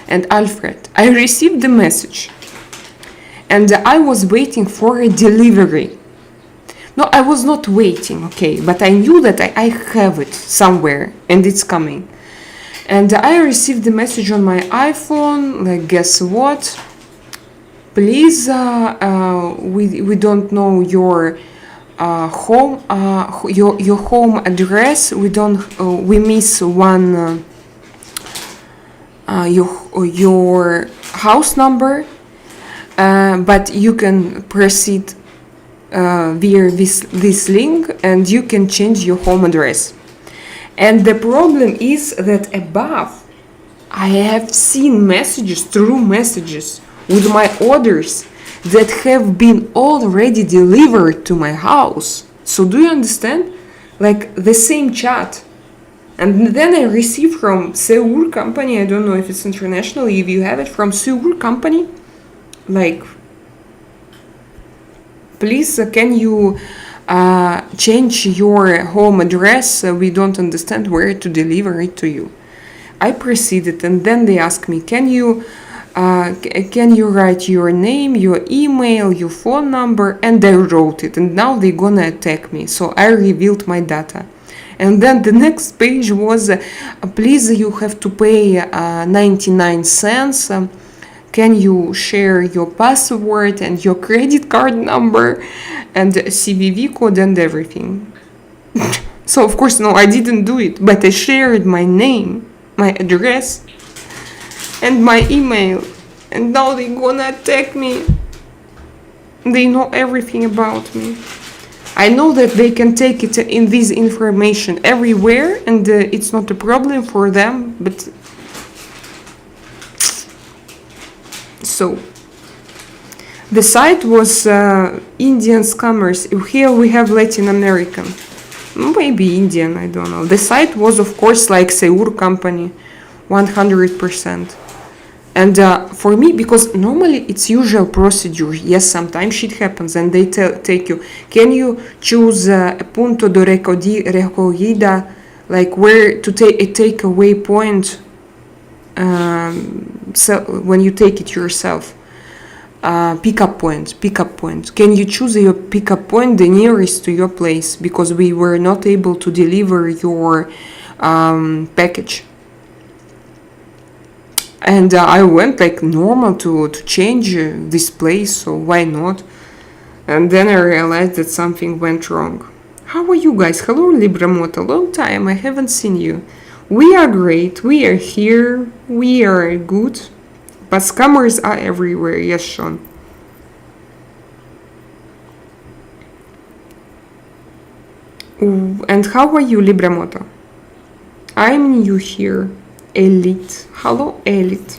and Alfred. I received the message, and I was waiting for a delivery. No, I was not waiting, okay, but I knew that I have it somewhere, and it's coming. And I received the message on my iPhone, like, guess what? Please, we don't know your home, your home address. We miss one, your house number, but you can proceed via this link, and you can change your home address. And the problem is that above, I have seen true messages with my orders that have been already delivered to my house. So do you understand? Like the same chat. And then I received from Seur company, I don't know if it's international, if you have it from Seur company, like, please, can you change your home address? We don't understand where to deliver it to you. I proceeded, and then they asked me, can you write your name, your email, your phone number? And I wrote it, and now they're gonna attack me. So I revealed my data. And then the next page was, please, you have to pay 99 cents. Can you share your password and your credit card number and CVV code and everything? So of course, no, I didn't do it, but I shared my name, my address, and my email. And now they're gonna attack me. They know everything about me. I know that they can take it in this information everywhere, and it's not a problem for them, but so the site was Indian scammers. Here we have Latin American, maybe Indian, I don't know. The site was, of course, like Seur company, 100%. And for me, because normally it's usual procedure, yes, sometimes shit happens, and they take you, can you choose a punto de recogida, like where to take away point, so when you take it yourself, pickup point. Can you choose your pickup point the nearest to your place, because we were not able to deliver your package. And I went like normal to change this place, so why not? And then I realized that something went wrong. How are you guys? Hello, Libramoto. Long time, I haven't seen you. We are great, we are here, we are good, but scammers are everywhere, yes, Sean. And how are you, Libramoto? I'm new here. Elite. Hello, Elite.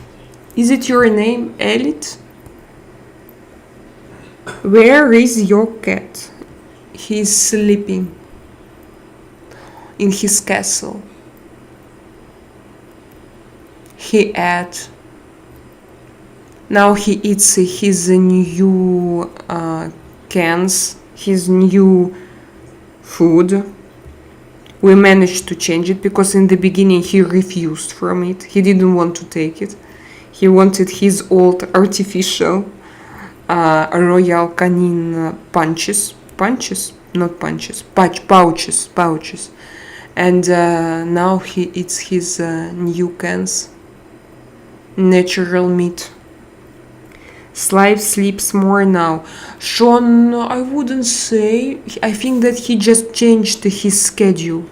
Is it your name, Elite? Where is your cat? He's sleeping in his castle. He ate. Now he eats his new cans, his new food. We managed to change it, because in the beginning he refused from it. He didn't want to take it. He wanted his old artificial Royal Canin pouches, and now he eats his new cans, natural meat. Slive sleeps more now. Sean, I wouldn't say. I think that he just changed his schedule.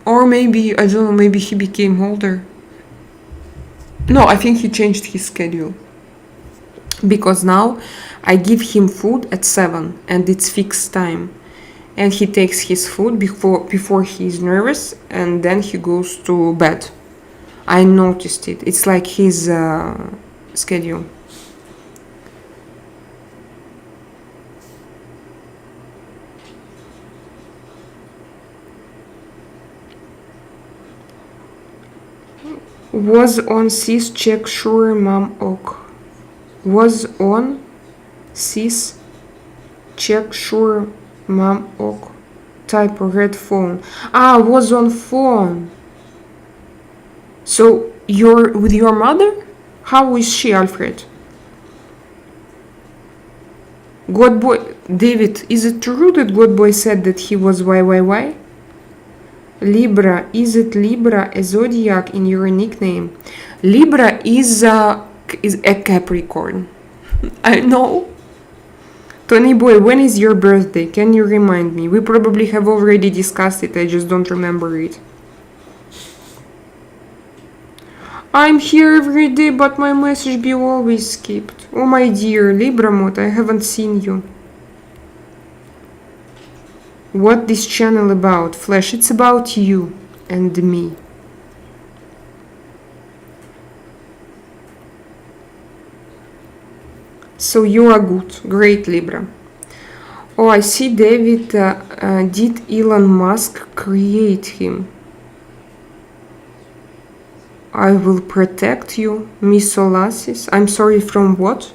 Or maybe, I don't know, maybe he became older. No, I think he changed his schedule. Because now I give him food at 7 and it's fixed time. And he takes his food before he's nervous, and then he goes to bed. I noticed it. It's like his schedule. Was on cis check sure mom ok. Was on cis check sure mom ok. Type red phone. Ah, was on phone. So you're with your mother? How is she, Alfred? God boy, David, is it true that God boy said that he was YYY? Libra, is it Libra a zodiac in your nickname? Libra is a Capricorn. I know. Tony boy, when is your birthday? Can you remind me? We probably have already discussed it, I just don't remember it. I'm here every day, but my message be always skipped. Oh my dear, Libra mod, I haven't seen you. What this channel about? Flash, it's about you and me. So you are good. Great, Libra. Oh, I see, David. Did Elon Musk create him? I will protect you, Miss Olasis. I'm sorry, from what?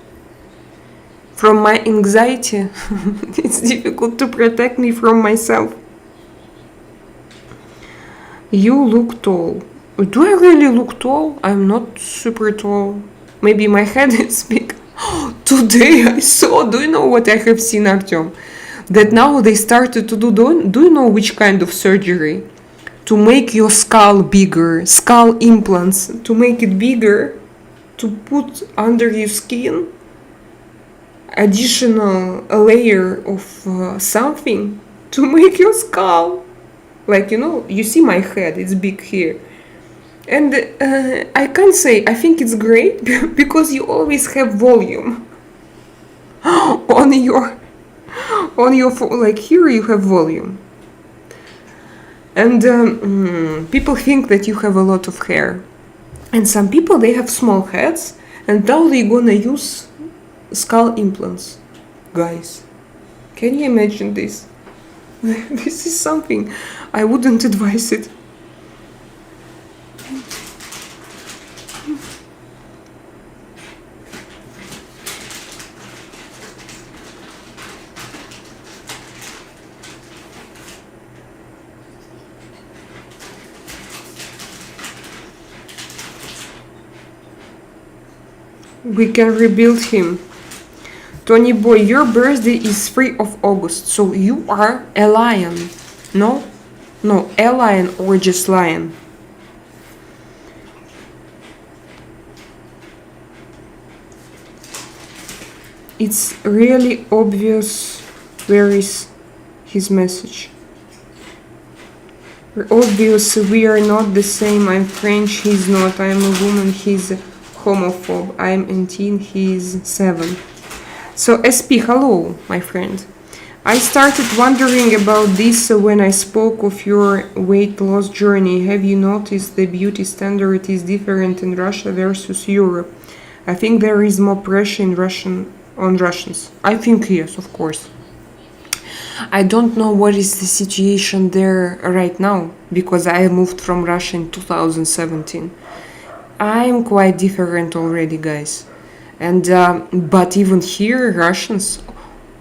From my anxiety. It's difficult to protect me from myself. You look tall. Do I really look tall? I'm not super tall. Maybe my head is big. Today I saw, do you know what I have seen, Artyom? That now they started to do you know which kind of surgery? To make your skull bigger, skull implants, to make it bigger, to put under your skin additional layer of something to make your skull. Like, you know, you see my head, it's big here. And I can't say, I think it's great because you always have volume on your, like here you have volume. And people think that you have a lot of hair. And some people, they have small heads, and now they're gonna use skull implants. Guys, can you imagine this? This is something I wouldn't advise it. We can rebuild him. Tony boy, your birthday is 3 of August, so you are a lion. No? No, a lion or just lion. It's really obvious where is his message. Obvious we are not the same. I'm French, he's not. I'm a woman, he's homophobe. I'm 18, he's 7. So SP, hello, my friend. I started wondering about this when I spoke of your weight loss journey. Have you noticed the beauty standard is different in Russia versus Europe? I think there is more pressure on Russians. I think yes, of course. I don't know what is the situation there right now because I moved from Russia in 2017. I'm quite different already, guys. And but even here, Russians,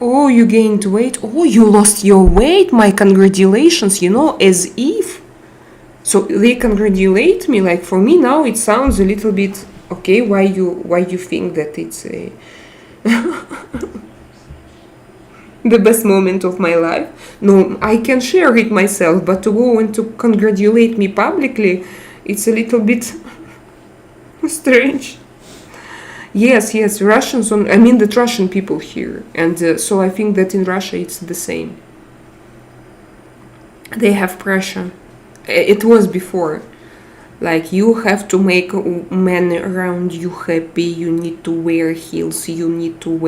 oh, you gained weight, oh, you lost your weight, my congratulations, you know, as if. So they congratulate me, like for me now it sounds a little bit, okay, why you think that it's a the best moment of my life? No, I can share it myself, but to go and to congratulate me publicly, it's a little bit strange. Yes, Russians, I mean the Russian people here. And so I think that in Russia it's the same. They have pressure. It was before. Like you have to make men around you happy, you need to wear heels, you need to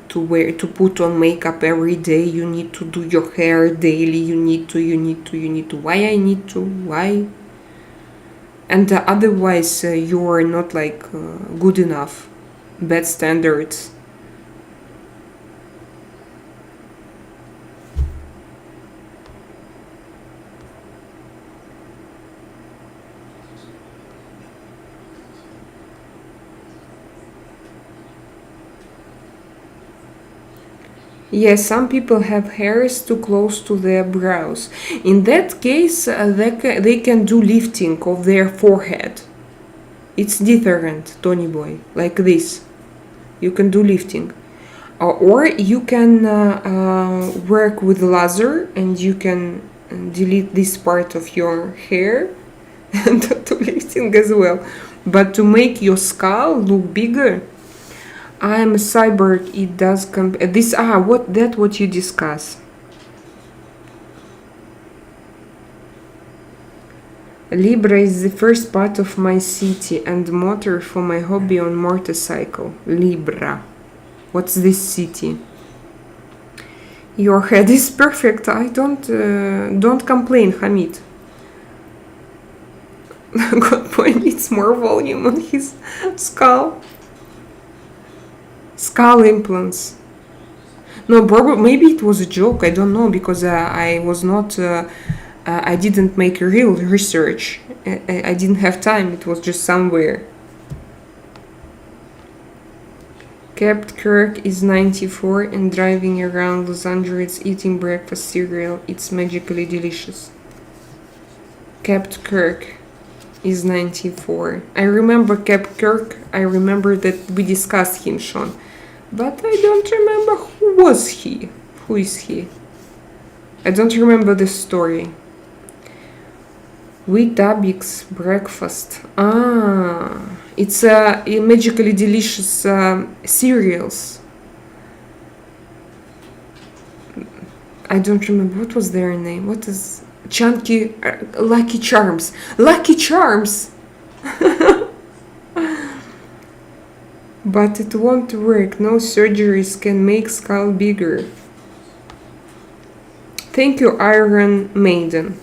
to put on makeup every day, you need to do your hair daily, you need to. Why I need to? Why? And otherwise you are not like good enough. Bad standards. Yes, some people have hairs too close to their brows. In that case, they can do lifting of their forehead. It's different, Tony boy, like this. You can do lifting. Or you can work with laser and you can delete this part of your hair and do lifting as well. But to make your skull look bigger, I am a cyborg. It does this. What you discuss. Libra is the first part of my city and motor for my hobby on motorcycle. Libra. What's this city? Your head is perfect. I don't complain, Hamid. God boy needs more volume on his skull. Skull implants. No, maybe it was a joke. I don't know because I was not. I didn't make real research. I didn't have time. It was just somewhere. Capt Kirk is 94 and driving around Los Angeles eating breakfast cereal. It's magically delicious. Capt Kirk is 94. I remember Capt Kirk. I remember that we discussed him, Sean. But I don't remember who was he. Who is he? I don't remember the story. Weetabix breakfast. It's a magically delicious cereals. I don't remember what was their name. What is Chunky Lucky Charms? Lucky Charms. But it won't work. No surgeries can make skull bigger. Thank you, Iron Maiden.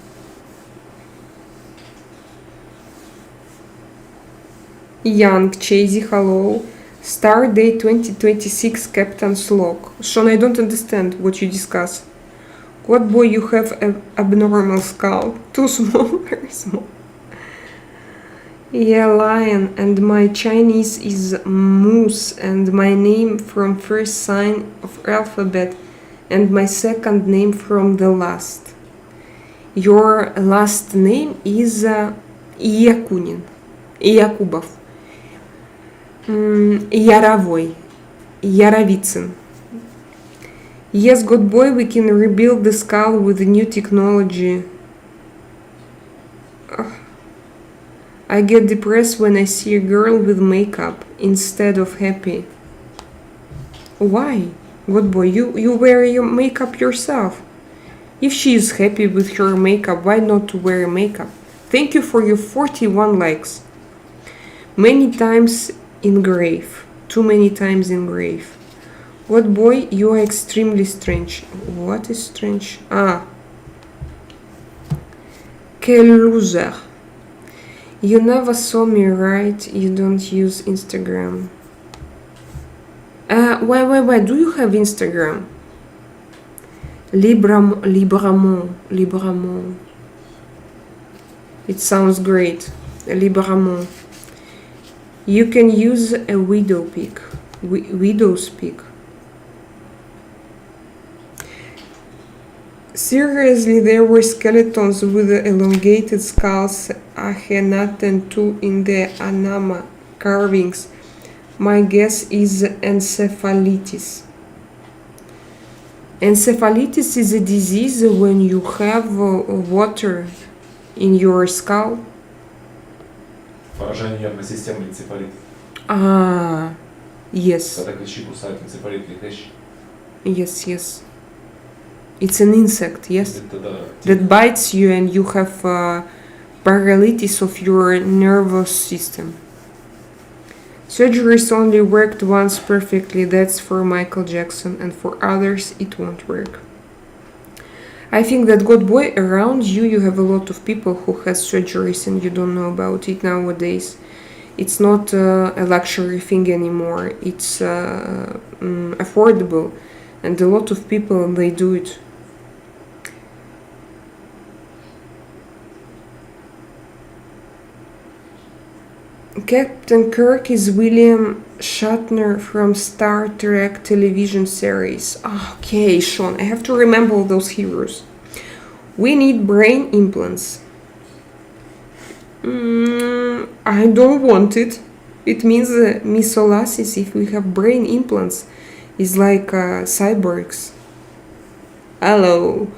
Young, Chasey, hello. Star Day 2026 Captain's Log. Sean, I don't understand what you discuss. What boy, you have an abnormal skull? Too small, very small. Yeah, lion, and my Chinese is Moose, and my name from first sign of alphabet, and my second name from the last. Your last name is Iakunin, Iakubov, Yarovoi, Yarovitsyn. Yes, good boy, we can rebuild the skull with new technology. I get depressed when I see a girl with makeup instead of happy. Why? Good boy, you wear your makeup yourself. If she is happy with her makeup, why not to wear makeup? Thank you for your 41 likes. Many times in grave. Too many times in grave. Good boy, you are extremely strange. What is strange? Quel loser. You never saw me, right? You don't use Instagram. Why? Do you have Instagram? Libramont. It sounds great. Libramont. You can use a widow's peak. Seriously, there were skeletons with elongated skulls, Akhenaten too in the Anama carvings. My guess is encephalitis. Encephalitis is a disease when you have water in your skull. Поражение нервной системы, энцефалит. Yes. Когда клещи кусают, энцефалит или клещ. Yes. It's an insect, yes? Это да. That bites you and you have paralysis of your nervous system. Surgeries only worked once perfectly. That's for Michael Jackson, and for others it won't work. I think that, God boy, around you have a lot of people who has surgeries and you don't know about it nowadays. It's not a luxury thing anymore. It's affordable, and a lot of people, they do it. Captain Kirk is William Shatner from Star Trek television series. Okay, Sean, I have to remember all those heroes. We need brain implants. I don't want it. It means misolasis if we have brain implants is like cyborgs. Hello.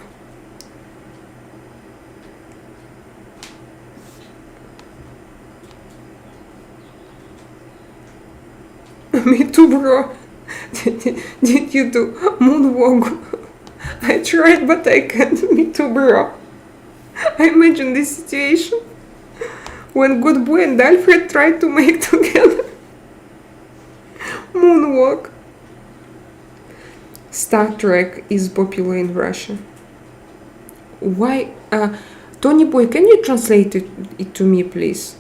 Me too, bro. Did you do moonwalk? I tried, but I can't. Me too, bro. I imagine this situation when Good Boy and Alfred tried to make together moonwalk. Star Trek is popular in Russia. Why? Tony Boy, can you translate it to me, please?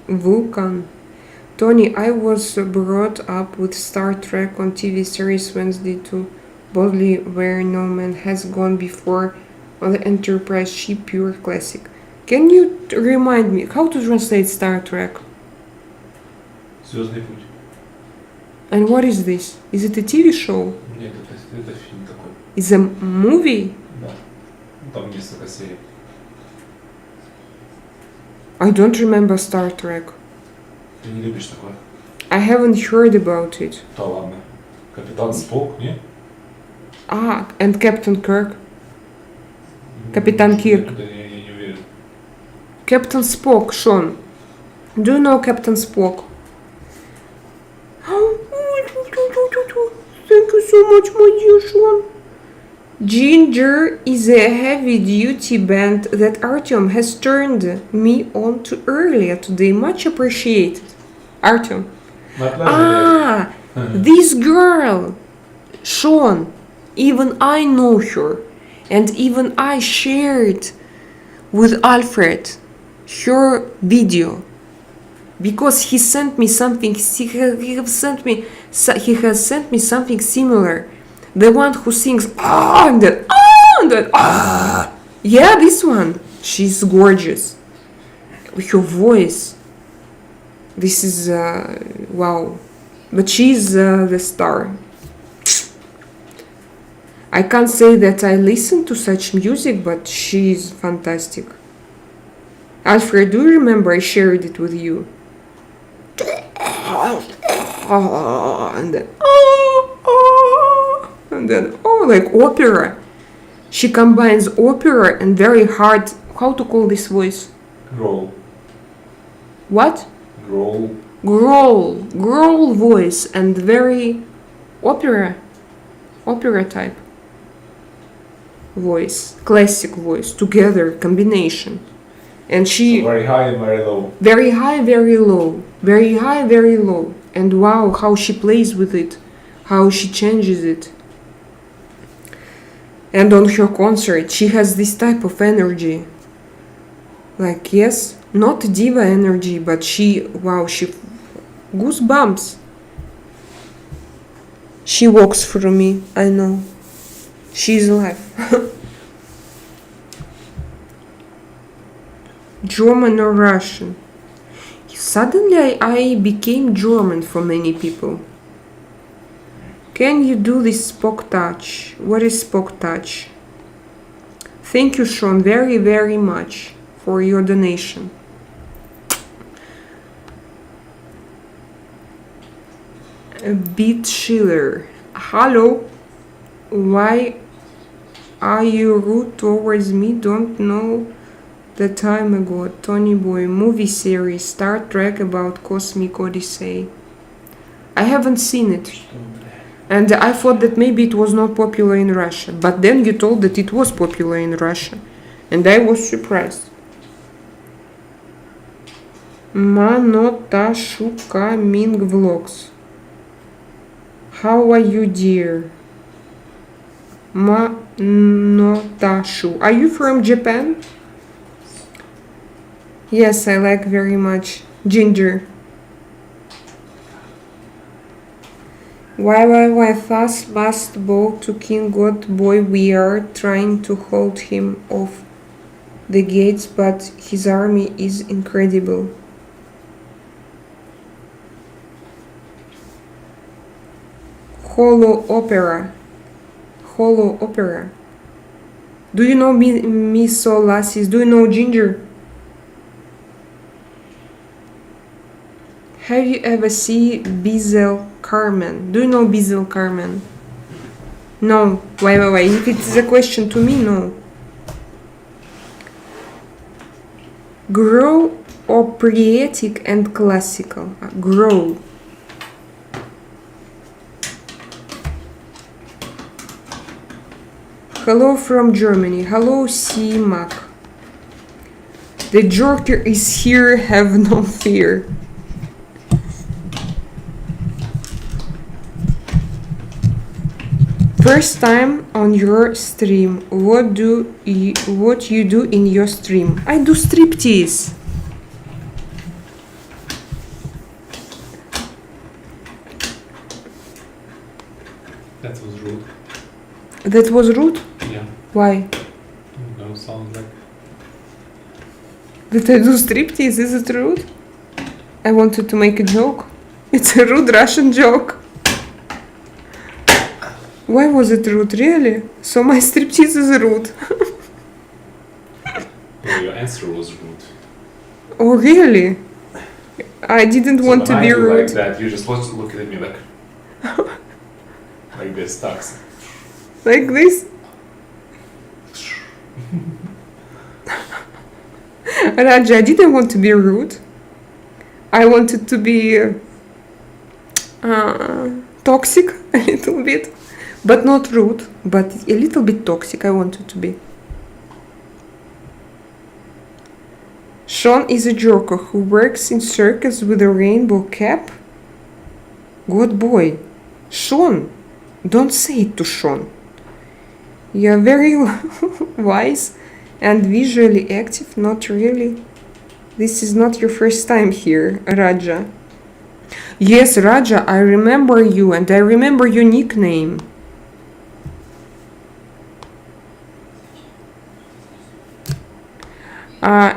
Vulcan. Tony, I was brought up with Star Trek on TV series Wednesday too. Boldly where no man has gone before on the Enterprise ship, pure classic. Can you remind me how to translate Star Trek? Звездный путь. And what is this? Is it a TV show? Нет, это фильм такой. Is a movie? Да. Там несколько серий. I don't remember Star Trek. Ты не любишь такое? I haven't heard about it. Да ладно. Капитан Спок, не? And Captain Kirk. Капитан Кирк. Да, я не уверен. Captain Spock, Sean. Do you know Captain Spock? Thank you so much, my dear Sean. Ginger is a heavy-duty band that Artyom has turned me on to earlier today. Much appreciated. Artyom. На пляже. This girl. Sean. Even I know her. And even I shared with Alfred her video. Because he sent me something, he has sent me something similar. The one who sings and then yeah, this one. She's gorgeous. Her voice. This is wow. But she's the star. I can't say that I listen to such music, but she's fantastic. Alfred, do you remember I shared it with you? And then like opera. She combines opera and very hard. How to call this voice? Growl. What? Growl. Growl voice and very opera type voice, classic voice together combination. And she Very high and very low. very high, very low, very high, very low. And wow, how she plays with it, how she changes it. And on her concert, she has this type of energy. Like, yes, not diva energy, but she goosebumps. She walks through me, I know. She's alive. German or Russian? Suddenly I became German for many people. Can you do this Spock touch? What is Spock touch? Thank you, Sean, very, very much for your donation. Beat Schiller. Hello. Why are you rude towards me? Don't know the time ago. Tony Boy movie series Star Trek about Cosmic Odyssey. I haven't seen it. And I thought that maybe it was not popular in Russia. But then you told that it was popular in Russia. And I was surprised. Manotashuka Ming Vlogs. How are you, dear? Manotashu. Are you from Japan? Yes, I like very much. Ginger. Why, thus must bow to King God Boy. We are trying to hold him off the gates, but his army is incredible. Hollow opera. Hollow opera. Do you know miso lassis? Do you know ginger? Have you ever seen Bizel Carmen? Do you know Bizel Carmen? No. Why? If it's a question to me, no. Grow operatic and classical. Grow. Hello from Germany. Hello, C-Mac. The Joker is here, have no fear. First time on your stream. What you do in your stream? I do striptease. That was rude. That was rude? Yeah. Why? No, sounds like. That I do striptease? Is it rude? I wanted to make a joke. It's a rude Russian joke. Why was it rude, really? So my striptease is rude. Well, your answer was rude. Oh, really? I didn't want to when be I do rude. like that, you just look at me like like this, talks. Like this? Raja, I didn't want to be rude. I wanted to be toxic a little bit. But not rude, but a little bit toxic I wanted to be. Sean is a joker who works in circus with a rainbow cap. Good boy. Sean, don't say it to Sean. You are very wise and visually active, not really. This is not your first time here, Raja. Yes, Raja, I remember you and I remember your nickname.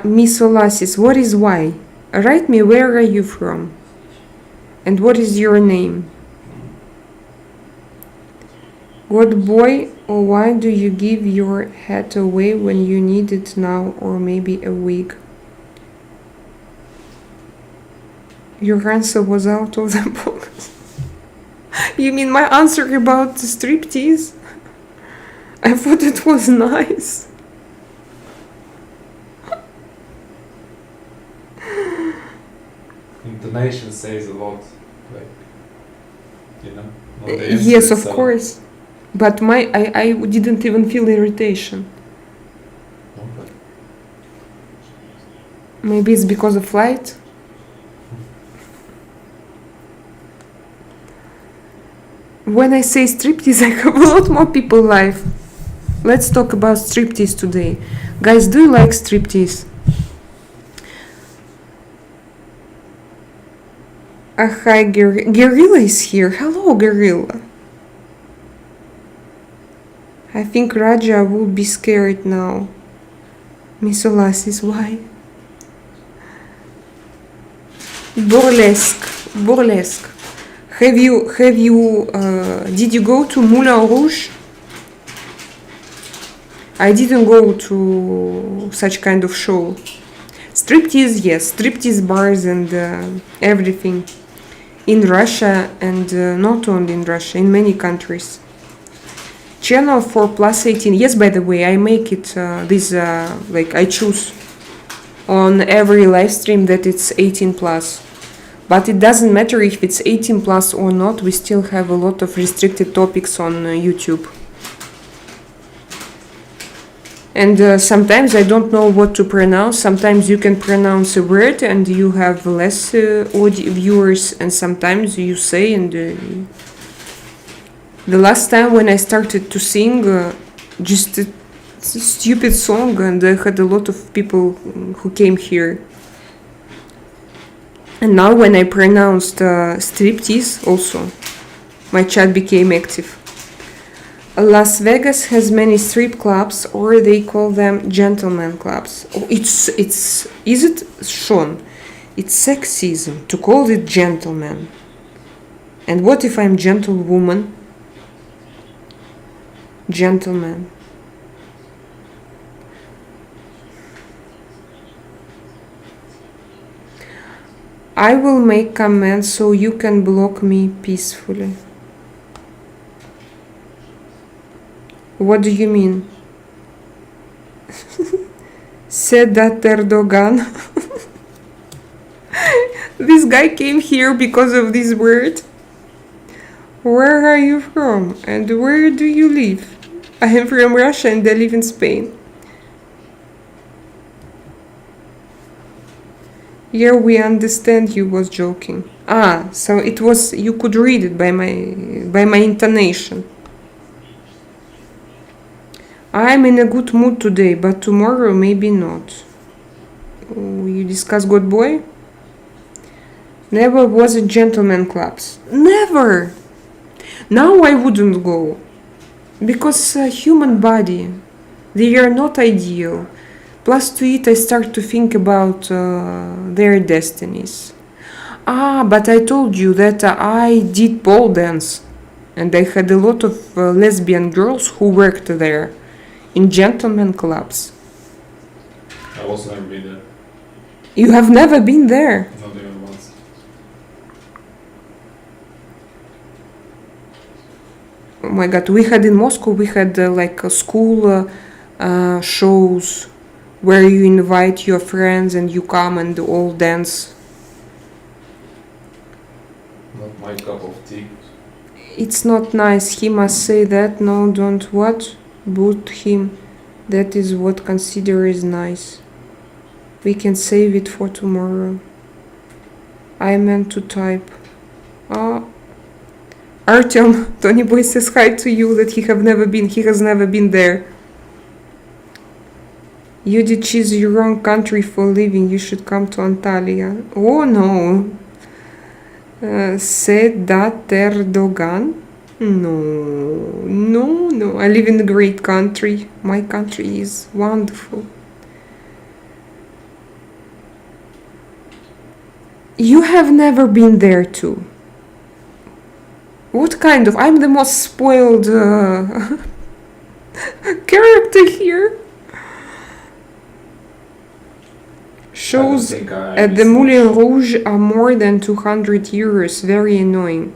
Miss Olasis, what is why? Write me, where are you from? And what is your name? Good boy, or why do you give your hat away when you need it now, or maybe a wig? Your answer was out of the box. You mean my answer about the striptease? I thought it was nice. Intonation says a lot, like, you know. not the answer Yes, of itself. course. But I didn't even feel irritation. No, but Maybe it's because of light. When I say striptease, I have a lot more people live. Let's talk about striptease today. Guys, do you like striptease? Hi, Gorilla is here. Hello, Gorilla. I think Raja would be scared now. Miss Olasis, why? Burlesque. Did you go to Moulin Rouge? I didn't go to such kind of show. Striptease, yes, striptease bars and everything. In Russia and not only in Russia, in many countries. Channel for plus 18. Yes, by the way, I make it like I choose on every live stream that it's 18 plus. But it doesn't matter if it's 18 plus or not, we still have a lot of restricted topics on YouTube. And sometimes I don't know what to pronounce. Sometimes you can pronounce a word and you have less viewers, and sometimes you say and the last time when I started to sing just a stupid song, and I had a lot of people who came here. And now when I pronounced striptease also, my chat became active. Las Vegas has many strip clubs, or they call them gentleman clubs. Oh, is it, Sean? It's sexism to call it gentleman. And what if I'm gentlewoman? Gentleman. I will make comments so you can block me peacefully. What do you mean? Said that Erdogan. This guy came here because of this word. Where are you from and where do you live? I am from Russia and I live in Spain. Yeah, we understand you was joking. Ah, so it was, you could read it by my intonation. I'm in a good mood today, but tomorrow maybe not. Oh, you discuss good boy? Never was a gentleman clubs. Never! Now I wouldn't go. Because human body, they are not ideal. Plus to it I start to think about their destinies. Ah, but I told you that I did pole dance. And I had a lot of lesbian girls who worked there. In gentlemen clubs. I also never been there. You have never been there? Not even once. Oh my god, we had in Moscow, we had like school shows where you invite your friends and you come and all dance. Not my cup of tea. It's not nice, he must say that. No, don't what? Boot him. That is what consider is nice. We can save it for tomorrow. I meant to type. Artyom, Tony Boy says hi to you that he has never been there. You did choose your wrong country for living. You should come to Antalya. Oh no. Said that Erdogan? No. I live in a great country. My country is wonderful. You have never been there too. What kind of? I'm the most spoiled character here. Shows at the Moulin Rouge are more than 200 euros. Very annoying.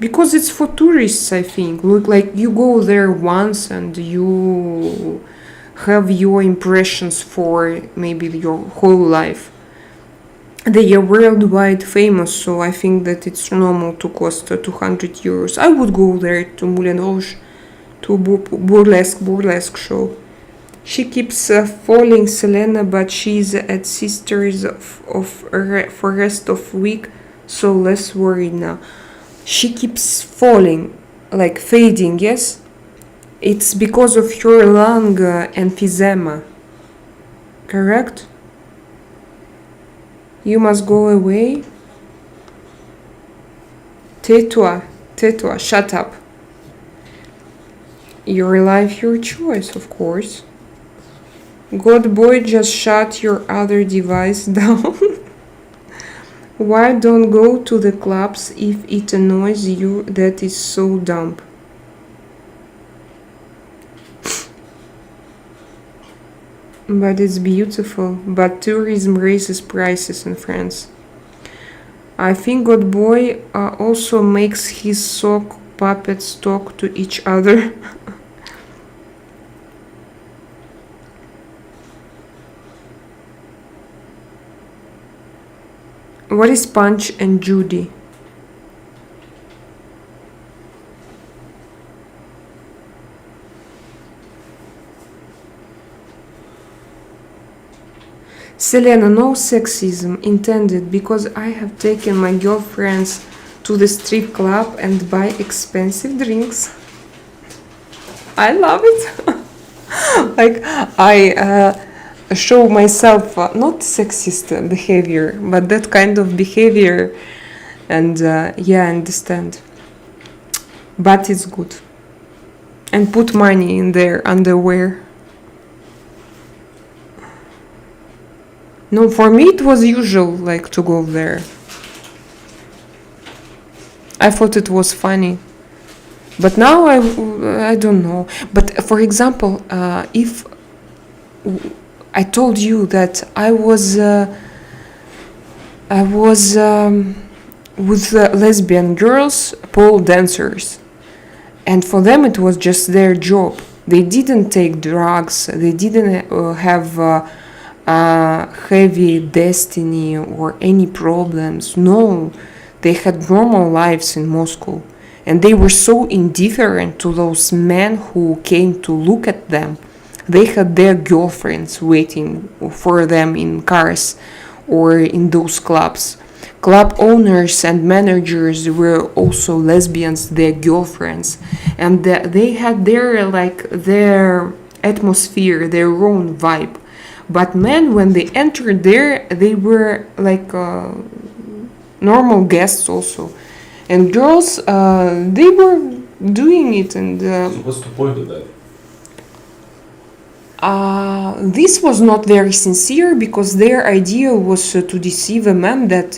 Because it's for tourists, I think. Look, like you go there once and you have your impressions for maybe your whole life. They are worldwide famous, so I think that it's normal to cost 200 euros. I would go there to Moulin Rouge, to a burlesque show. She keeps falling, Selena, but she's at sisters for rest of week, so less worried now. She keeps falling, like fading, yes? It's because of her lung emphysema. Correct? You must go away. Tais-toi, shut up. Your life, your choice, of course. God boy, just shut your other device down. Why don't go to the clubs if it annoys you? That is so dumb. But it's beautiful. But tourism raises prices in France. I think God boy also makes his sock puppets talk to each other. What is Punch and Judy? Selena, no sexism intended because I have taken my girlfriends to the strip club and buy expensive drinks. I love it. Like I show myself not sexist behavior, but that kind of behavior, and yeah, I understand. But it's good. And put money in their underwear. No, for me it was usual, like, to go there. I thought it was funny. But now I don't know. But for example, if I told you that I was with lesbian girls, pole dancers, and for them it was just their job. They didn't take drugs. They didn't have heavy destiny or any problems. No, they had normal lives in Moscow, and they were so indifferent to those men who came to look at them. They had their girlfriends waiting for them in cars or in those clubs. Club owners and managers were also lesbians, their girlfriends, and they had their atmosphere, their own vibe. But men, when they entered there, they were like normal guests also, and girls, they were doing it, and So what's the point of that? this was not very sincere, because their idea was to deceive a man that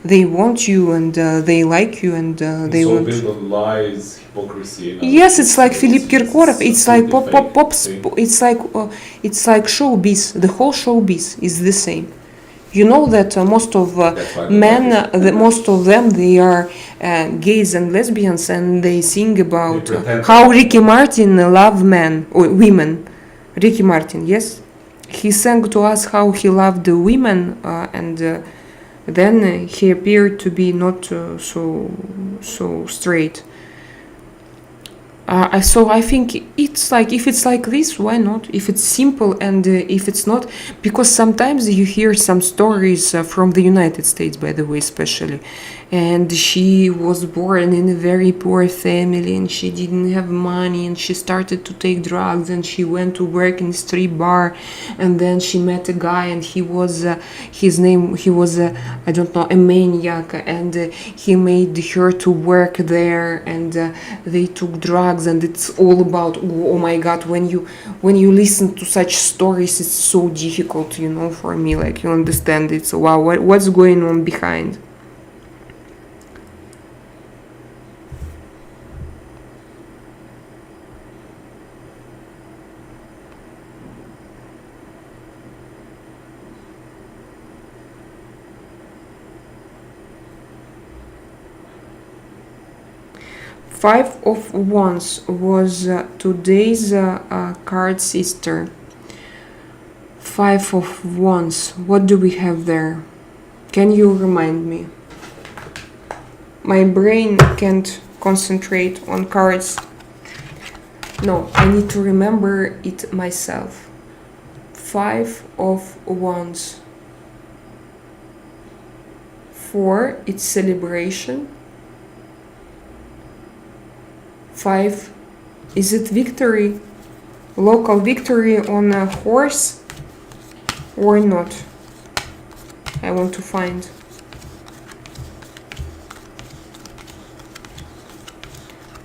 they want you and they like you and they It's all want. built on lies, hypocrisy. And Yes, it's like Philip Kirkorov. It's like completely pop. fake thing. It's like showbiz. The whole showbiz is the same. You know that most of That's why I don't men, like it. most of them, they are gays and lesbians, and they sing about They pretend. how Ricky Martin love men or women. Ricky Martin, yes, he sang to us how he loved the women, and then he appeared to be not so straight. So I think it's like, if it's like this, why not? If it's simple, and if it's not, because sometimes you hear some stories from the United States, by the way, especially, and she was born in a very poor family, and she didn't have money, and she started to take drugs, and she went to work in a street bar, and then she met a guy, and he was I don't know, a maniac, and he made her to work there, and they took drugs, and it's all about, oh my god, when you listen to such stories, it's so difficult, for me, like, you understand, it's wow, what's going on behind. Five of Wands was today's card sister. Five of Wands. What do we have there? Can you remind me? My brain can't concentrate on cards. No, I need to remember it myself. Five of Wands. 4, it's celebration. 5, is it victory? Local victory on a horse or not? I want to find.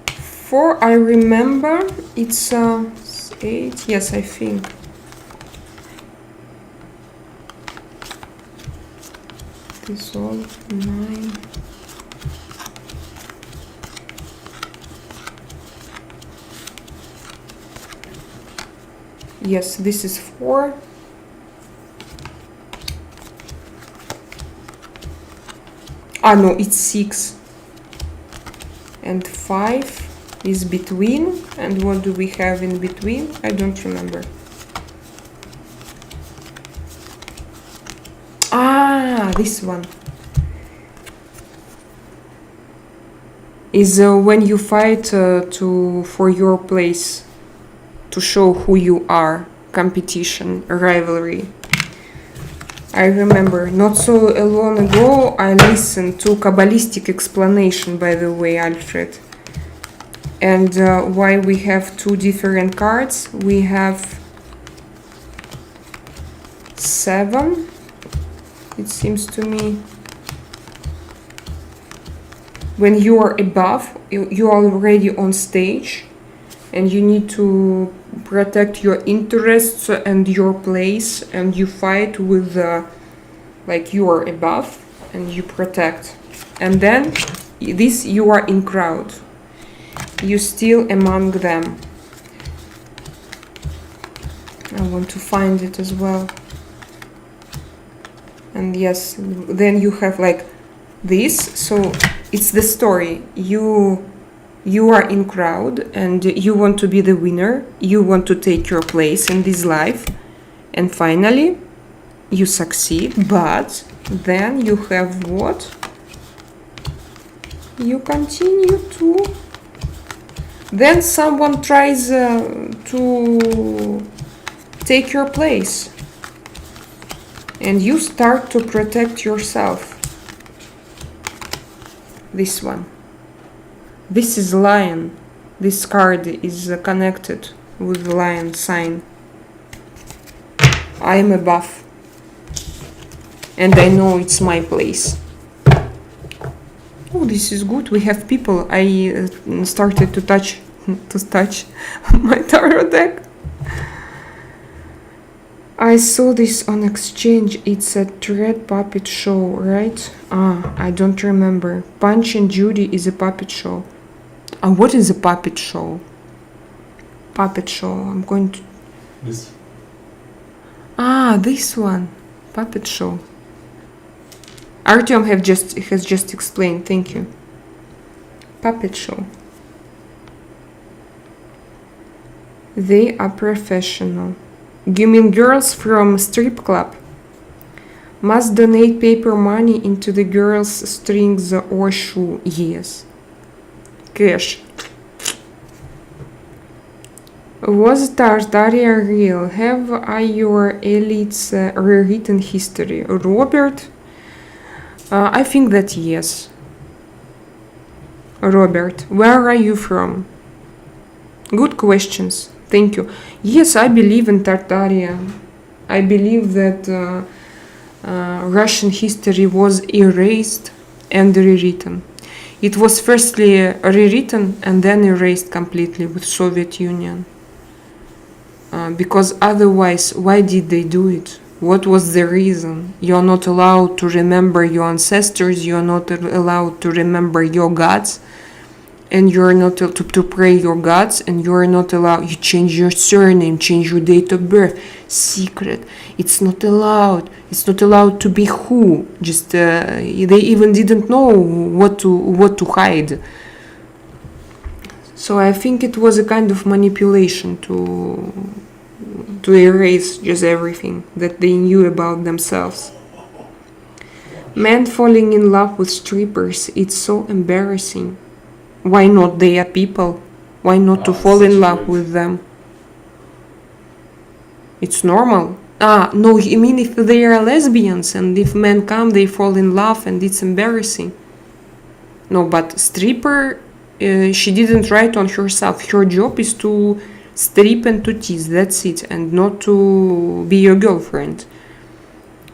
4, I remember, it's 8, yes, I think. This all 9. Yes, this is 4. No, it's 6. And 5 is between. And what do we have in between? I don't remember. This one. Is when you fight for your place, to show who you are, competition, rivalry. I remember, not so long ago, I listened to Kabbalistic explanation, by the way, Alfred. And why we have 2 different cards. We have 7, it seems to me. When you are above, you are already on stage, and you need to protect your interests and your place, and you fight with like you are above and you protect, and then this you are in crowd. You still among them. I want to find it as well. And yes, then you have like this. So it's the story. You are in crowd and you want to be the winner. You want to take your place in this life. And finally, you succeed. But then you have what? You continue to... Then someone tries to take your place. And you start to protect yourself. This one. This is lion. This card is connected with the lion sign. I am above. And I know it's my place. Oh, this is good. We have people. I started to touch my tarot deck. I saw this on exchange. It's a thread puppet show, right? I don't remember. Punch and Judy is a puppet show. What is a puppet show? Puppet show. I'm going to... This. This one. Puppet show. Artyom has just explained. Thank you. Puppet show. They are professional. You mean girls from strip club? Must donate paper money into the girls' strings or shoe. Yes. Cash. Was Tartaria real? Have I your elites rewritten history? Robert? I think that yes. Robert, where are you from? Good questions. Thank you. Yes, I believe in Tartaria. I believe that Russian history was erased and rewritten. It was firstly rewritten and then erased completely with Soviet Union. Because otherwise, why did they do it? What was the reason? You're not allowed to remember your ancestors, you're not allowed to remember your gods, and you're not to pray your gods, and you're not allowed, you change your surname, change your date of birth, secret. It's not allowed to be who, just, they even didn't know what to hide. So I think it was a kind of manipulation to erase just everything that they knew about themselves. Men falling in love with strippers, it's so embarrassing. Why not? They are people. Why not to fall in love with them? It's normal. No, you mean if they are lesbians and if men come, they fall in love and it's embarrassing. No, but stripper, she didn't write on herself. Her job is to strip and to tease, that's it, and not to be your girlfriend.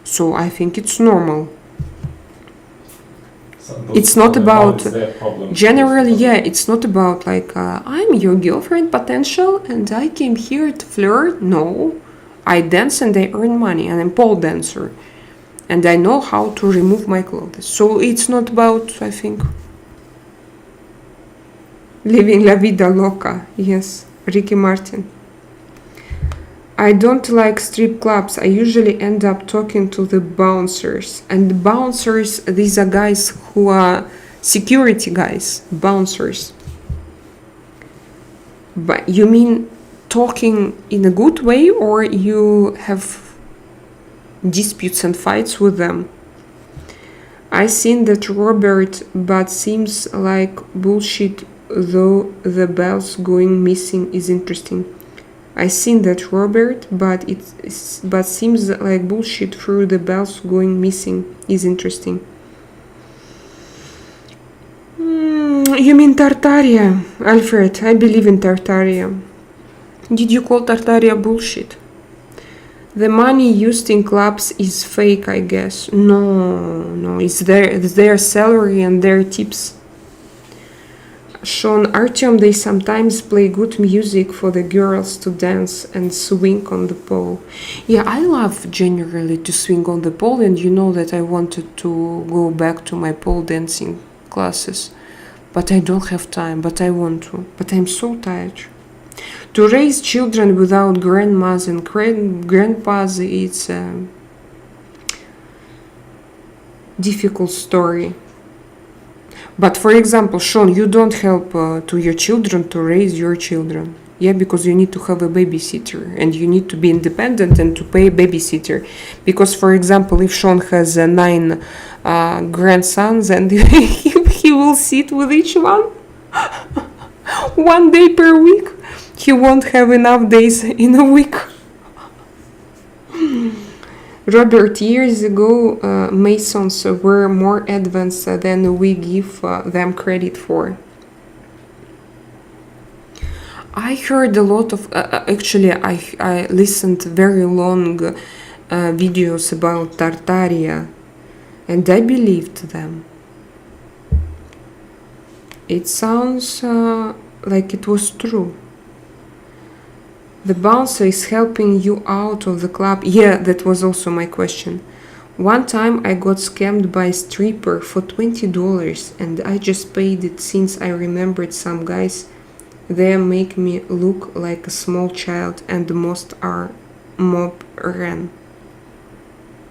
So I think it's normal. It's not about, generally, yeah, it's not about like, I'm your girlfriend potential and I came here to flirt. No, I dance and I earn money and I'm pole dancer. And I know how to remove my clothes. So it's not about, I think, living la vida loca. Yes, Ricky Martin. I don't like strip clubs. I usually end up talking to the bouncers. And the bouncers, these are guys who are security guys, bouncers. But you mean talking in a good way, or you have disputes and fights with them? I seen that Robert, but seems like bullshit, though the bells going missing is interesting. I seen that Robert, but seems like bullshit through the bells going missing is interesting. You mean Tartaria, Alfred? I believe in Tartaria. Did you call Tartaria bullshit? The money used in clubs is fake, I guess. No, it's their salary and their tips. Sean, Artyom, they sometimes play good music for the girls to dance and swing on the pole. Yeah, I love generally to swing on the pole, and you know that I wanted to go back to my pole dancing classes. but I don't have time, but I want to. But I'm so tired. To raise children without grandmas and grandpas, it's a difficult story. But for example, Sean, you don't help to your children to raise your children. Yeah, because you need to have a babysitter and you need to be independent and to pay a babysitter. Because, for example, if Sean has 9 grandsons and he will sit with each one 1 day per week, he won't have enough days in a week. Robert, years ago, Masons were more advanced than we give them credit for. I heard a lot of, actually, I listened very long videos about Tartaria, and I believed them. It sounds like it was true. The bouncer is helping you out of the club. Yeah, that was also my question. One time I got scammed by a stripper for $20 and I just paid it since I remembered some guys there make me look like a small child and most are mob ran.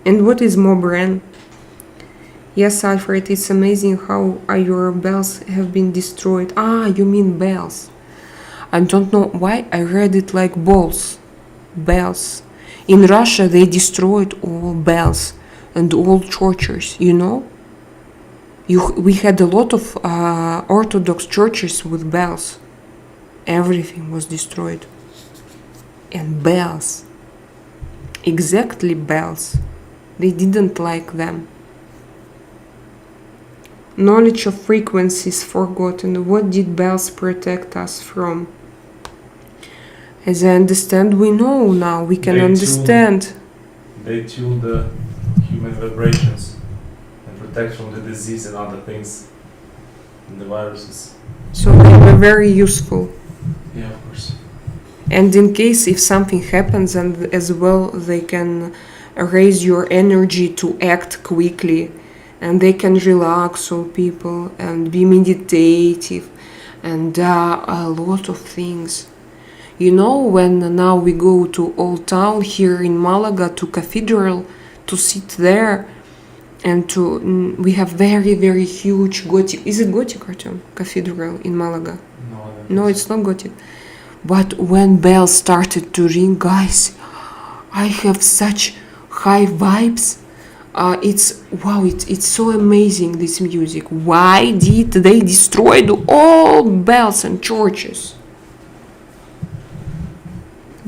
And what is mob ran? Yes, Alfred, it's amazing how your bells have been destroyed. Ah, you mean bells. I don't know why I read it like balls. Bells. In Russia, they destroyed all bells and all churches, you know? We had a lot of Orthodox churches with bells. Everything was destroyed. And bells. Exactly bells. They didn't like them. Knowledge of frequencies forgotten. What did bells protect us from? As I understand, we know now. We can understand. They tune the human vibrations and protect from the disease and other things and the viruses. So they were very useful. Yeah, of course. And in case if something happens, and as well, they can raise your energy to act quickly, and they can relax all people and be meditative and a lot of things. You know, when now we go to Old Town here in Malaga to Cathedral to sit there and we have very, very huge Gothic. Is it Gothic, Artem? Cathedral in Malaga? No, it's not Gothic. But when bells started to ring, guys, I have such high vibes. It's so amazing, this music. Why did they destroy all bells and churches?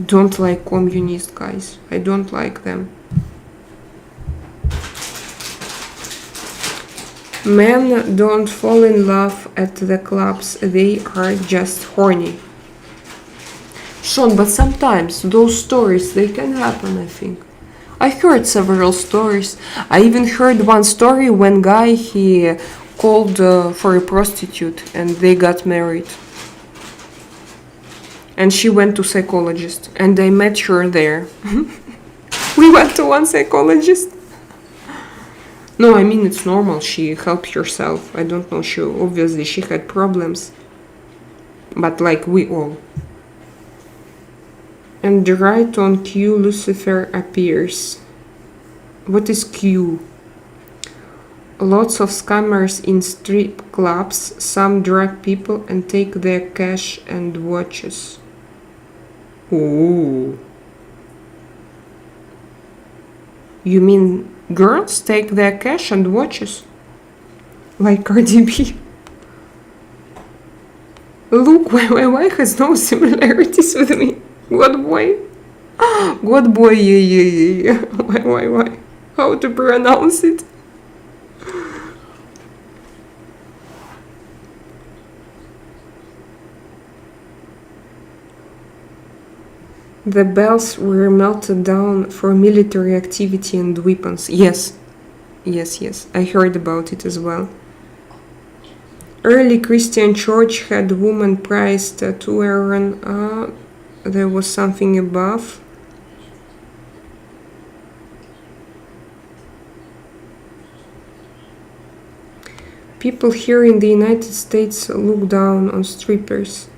Don't like communist guys. I don't like them. Men don't fall in love at the clubs. They are just horny. Sean, but sometimes those stories, they can happen, I think. I heard several stories. I even heard one story when guy, he called for a prostitute and they got married. And she went to psychologist and I met her there. We went to one psychologist. No, I mean it's normal. She helped herself. I don't know. Obviously she had problems. But like we all. And right on cue, Lucifer appears. What is Q? Lots of scammers in strip clubs. Some drug people and take their cash and watches. Ooh. You mean girls take their cash and watches? Like Cardi B? Look, why has no similarities with me? God boy? God boy, yeah. Why? How to pronounce it? The bells were melted down for military activity and weapons. Yes. I heard about it as well. Early Christian church had woman priced to Aaron. There was something above. People here in the United States look down on strippers.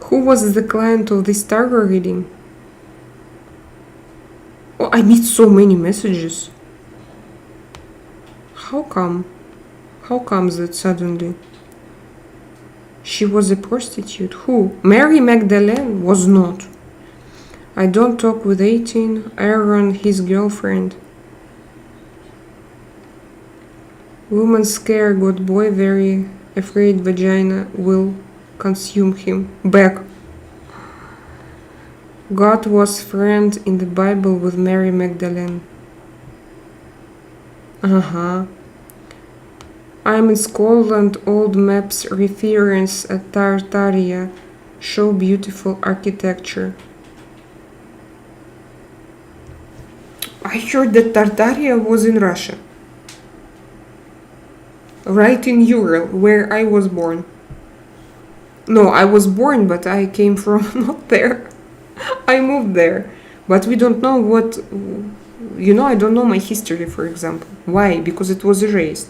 Who was the client of this tarot reading? Oh, I need so many messages. How come? How comes that suddenly? She was a prostitute. Who? Mary Magdalene was not. I don't talk with 18. Aaron, his girlfriend. Woman scared, got boy very afraid vagina will consume him. Back. God was friend in the Bible with Mary Magdalene. I'm in Scotland. Old maps reference a Tartaria show beautiful architecture. I heard that Tartaria was in Russia. Right in Ural, where I was born. No, I was born, but I came from not there. I moved there. But we don't know what... I don't know my history, for example. Why? Because it was erased.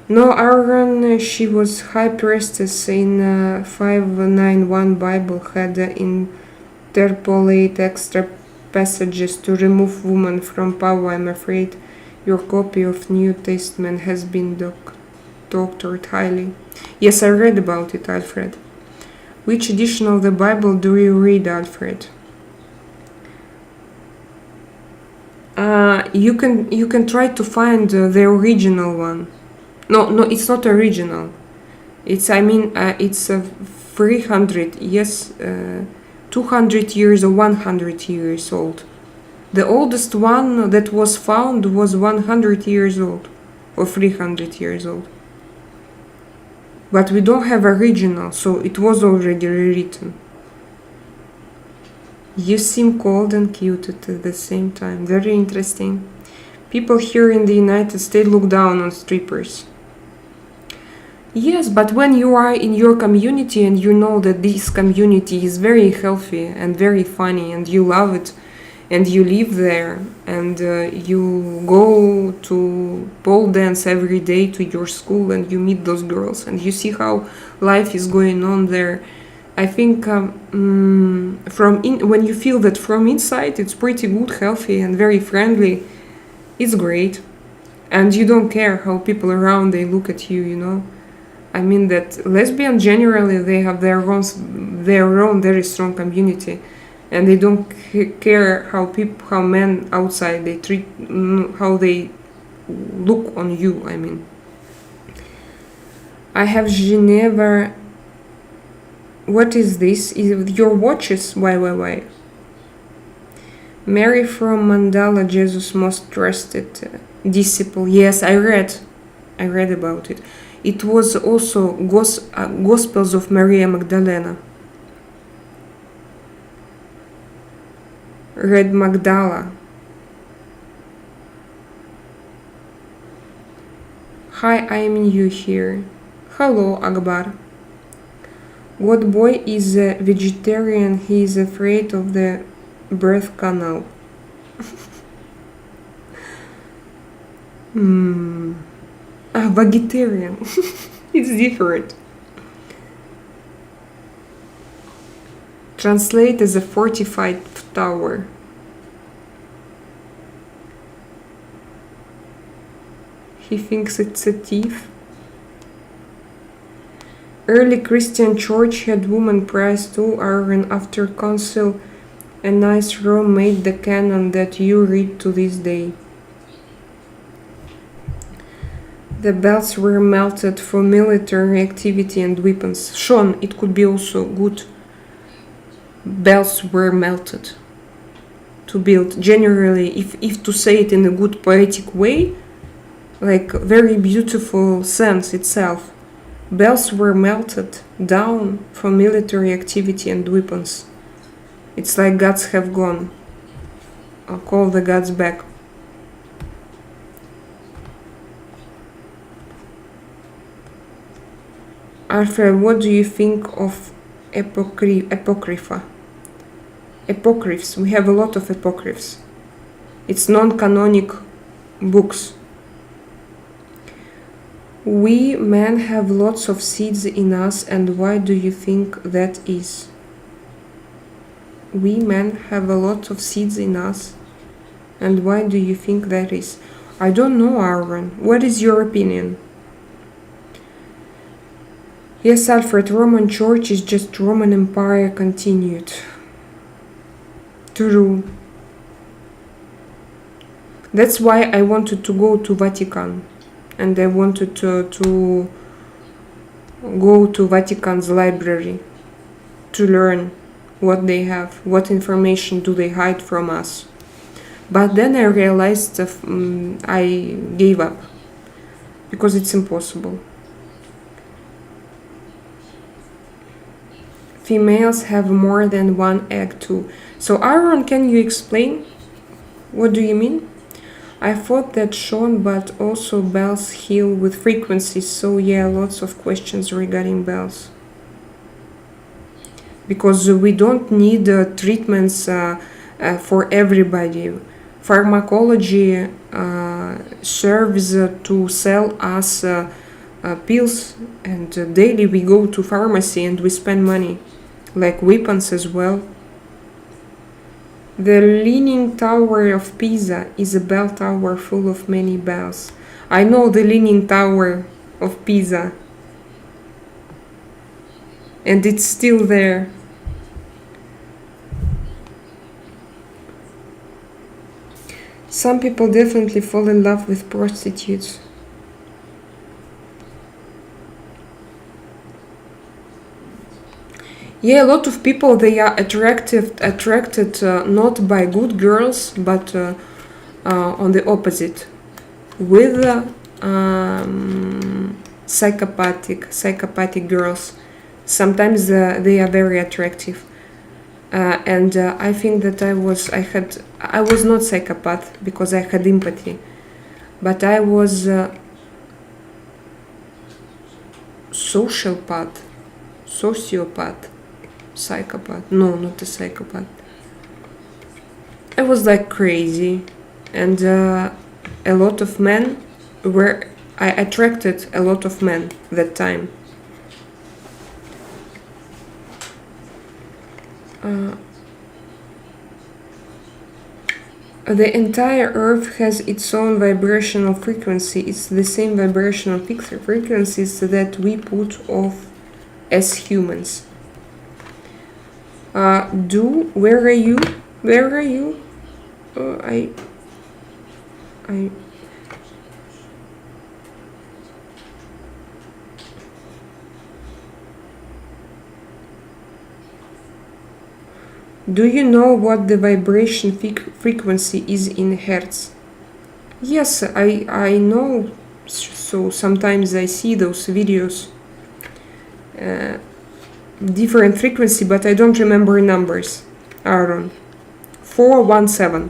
No, Aaron, she was high priestess in 591 Bible, had interpolate extra passages to remove woman from power. I'm afraid your copy of New Testament has been doctored highly. Yes, I read about it, Alfred. Which edition of the Bible do you read, Alfred? You can try to find the original one. No, it's not original. It's 300, yes, 200 years or 100 years old. The oldest one that was found was 100 years old or 300 years old. But we don't have original, so it was already rewritten. You seem cold and cute at the same time. Very interesting. People here in the United States look down on strippers. Yes, but when you are in your community and you know that this community is very healthy and very funny and you love it and you live there and you go to pole dance every day to your school and you meet those girls and you see how life is going on there, I think when you feel that from inside it's pretty good, healthy and very friendly, it's great. And you don't care how people around they look at you, I mean that lesbians generally they have their own very strong community, and they don't care how men outside they treat, how they look on you. I mean, I have Geneva. What is this? Is your watches? Why? Mary from Mandala, Jesus' most trusted disciple. Yes, I read about it. It was also Gospels of Maria Magdalena. Read Magdala. Hi, I'm new here. Hello, Akbar. What boy is a vegetarian? He is afraid of the birth canal. Vegetarian. It's different. Translate as a fortified tower. He thinks it's a thief. Early Christian church had woman priests too, and after council a nice Rome made the canon that you read to this day. The belts were melted for military activity and weapons. Sean, it could be also good. Belts were melted to build. Generally, if to say it in a good poetic way, like very beautiful sense itself. Bells were melted down for military activity and weapons. It's like gods have gone. I'll call the gods back. Alfred, what do you think of apocrypha? Apocryphs. We have a lot of apocryphs. It's non-canonic books. We men have lots of seeds in us, and why do you think that is? We men have a lot of seeds in us, and why do you think that is? I don't know, Aaron. What is your opinion? Yes, Alfred, Roman Church is just Roman Empire continued. True. That's why I wanted to go to Vatican, and I wanted to go to Vatican's library to learn what they have, what information do they hide from us. But then I realized I gave up because it's impossible. Females have more than one egg too. So Aaron, can you explain? What do you mean? I thought that Sean, but also bells heal with frequencies. So yeah, lots of questions regarding bells. Because we don't need treatments for everybody. Pharmacology serves to sell us pills, and daily we go to pharmacy and we spend money, like weapons as well. The Leaning Tower of Pisa is a bell tower full of many bells. I know the Leaning Tower of Pisa, and it's still there. Some people definitely fall in love with prostitutes. Yeah, a lot of people, they are attracted not by good girls, but on the opposite, with psychopathic girls. Sometimes they are very attractive, and I think that I was not psychopath because I had empathy, but I was sociopath, psychopath. No, not a psychopath. I was like crazy, and a lot of men I attracted a lot of men that time. The entire Earth has its own vibrational frequency. It's the same vibrational frequencies that we put off as humans. Where are you? Where are you? Do you know what the vibration frequency is in hertz? Yes, I know. So sometimes I see those videos. Different frequency, but I don't remember numbers. Aaron. 417.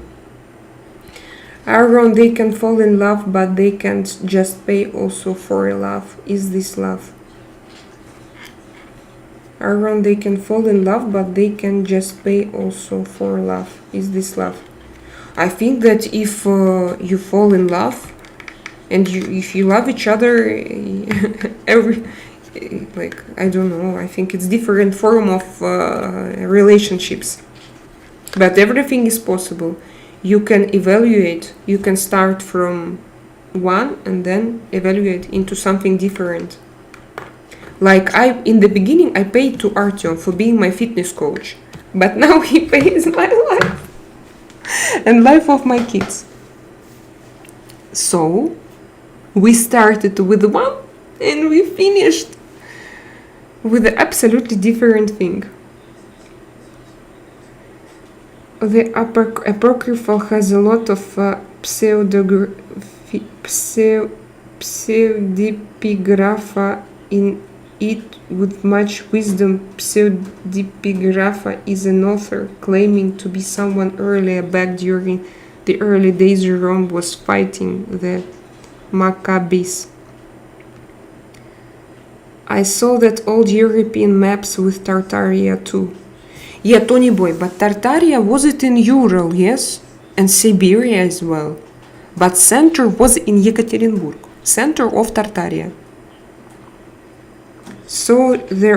Aaron, they can fall in love, but they can't just pay also for a love. Is this love? Aaron, they can fall in love, but they can just pay also for love. Is this love? I think that if you fall in love, and if you love each other, I don't know, I think it's different form of relationships. But everything is possible. You can evaluate, you can start from one and then evaluate into something different. Like in the beginning, I paid to Artyom for being my fitness coach, but now he pays my life and life of my kids. So we started with one and we finished with an absolutely different thing. The apocryphal has a lot of pseudepigrapha in it with much wisdom. Pseudepigrapha is an author claiming to be someone earlier back during the early days Rome was fighting the Maccabees. I saw that old European maps with Tartaria too. Yeah, Tony Boy, but Tartaria was it in Ural, yes? And Siberia as well. But center was in Yekaterinburg, center of Tartaria. So the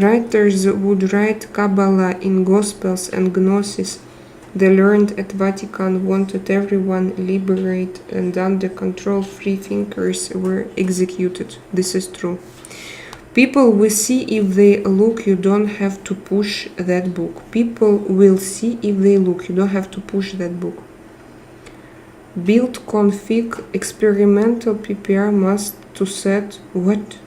writers would write Kabbalah in Gospels and Gnosis. The learned at Vatican wanted everyone liberate and under control free thinkers were executed. This is true. People will see if they look, you don't have to push that book. People will see if they look, you don't have to push that book. Build config experimental PPR must to set what?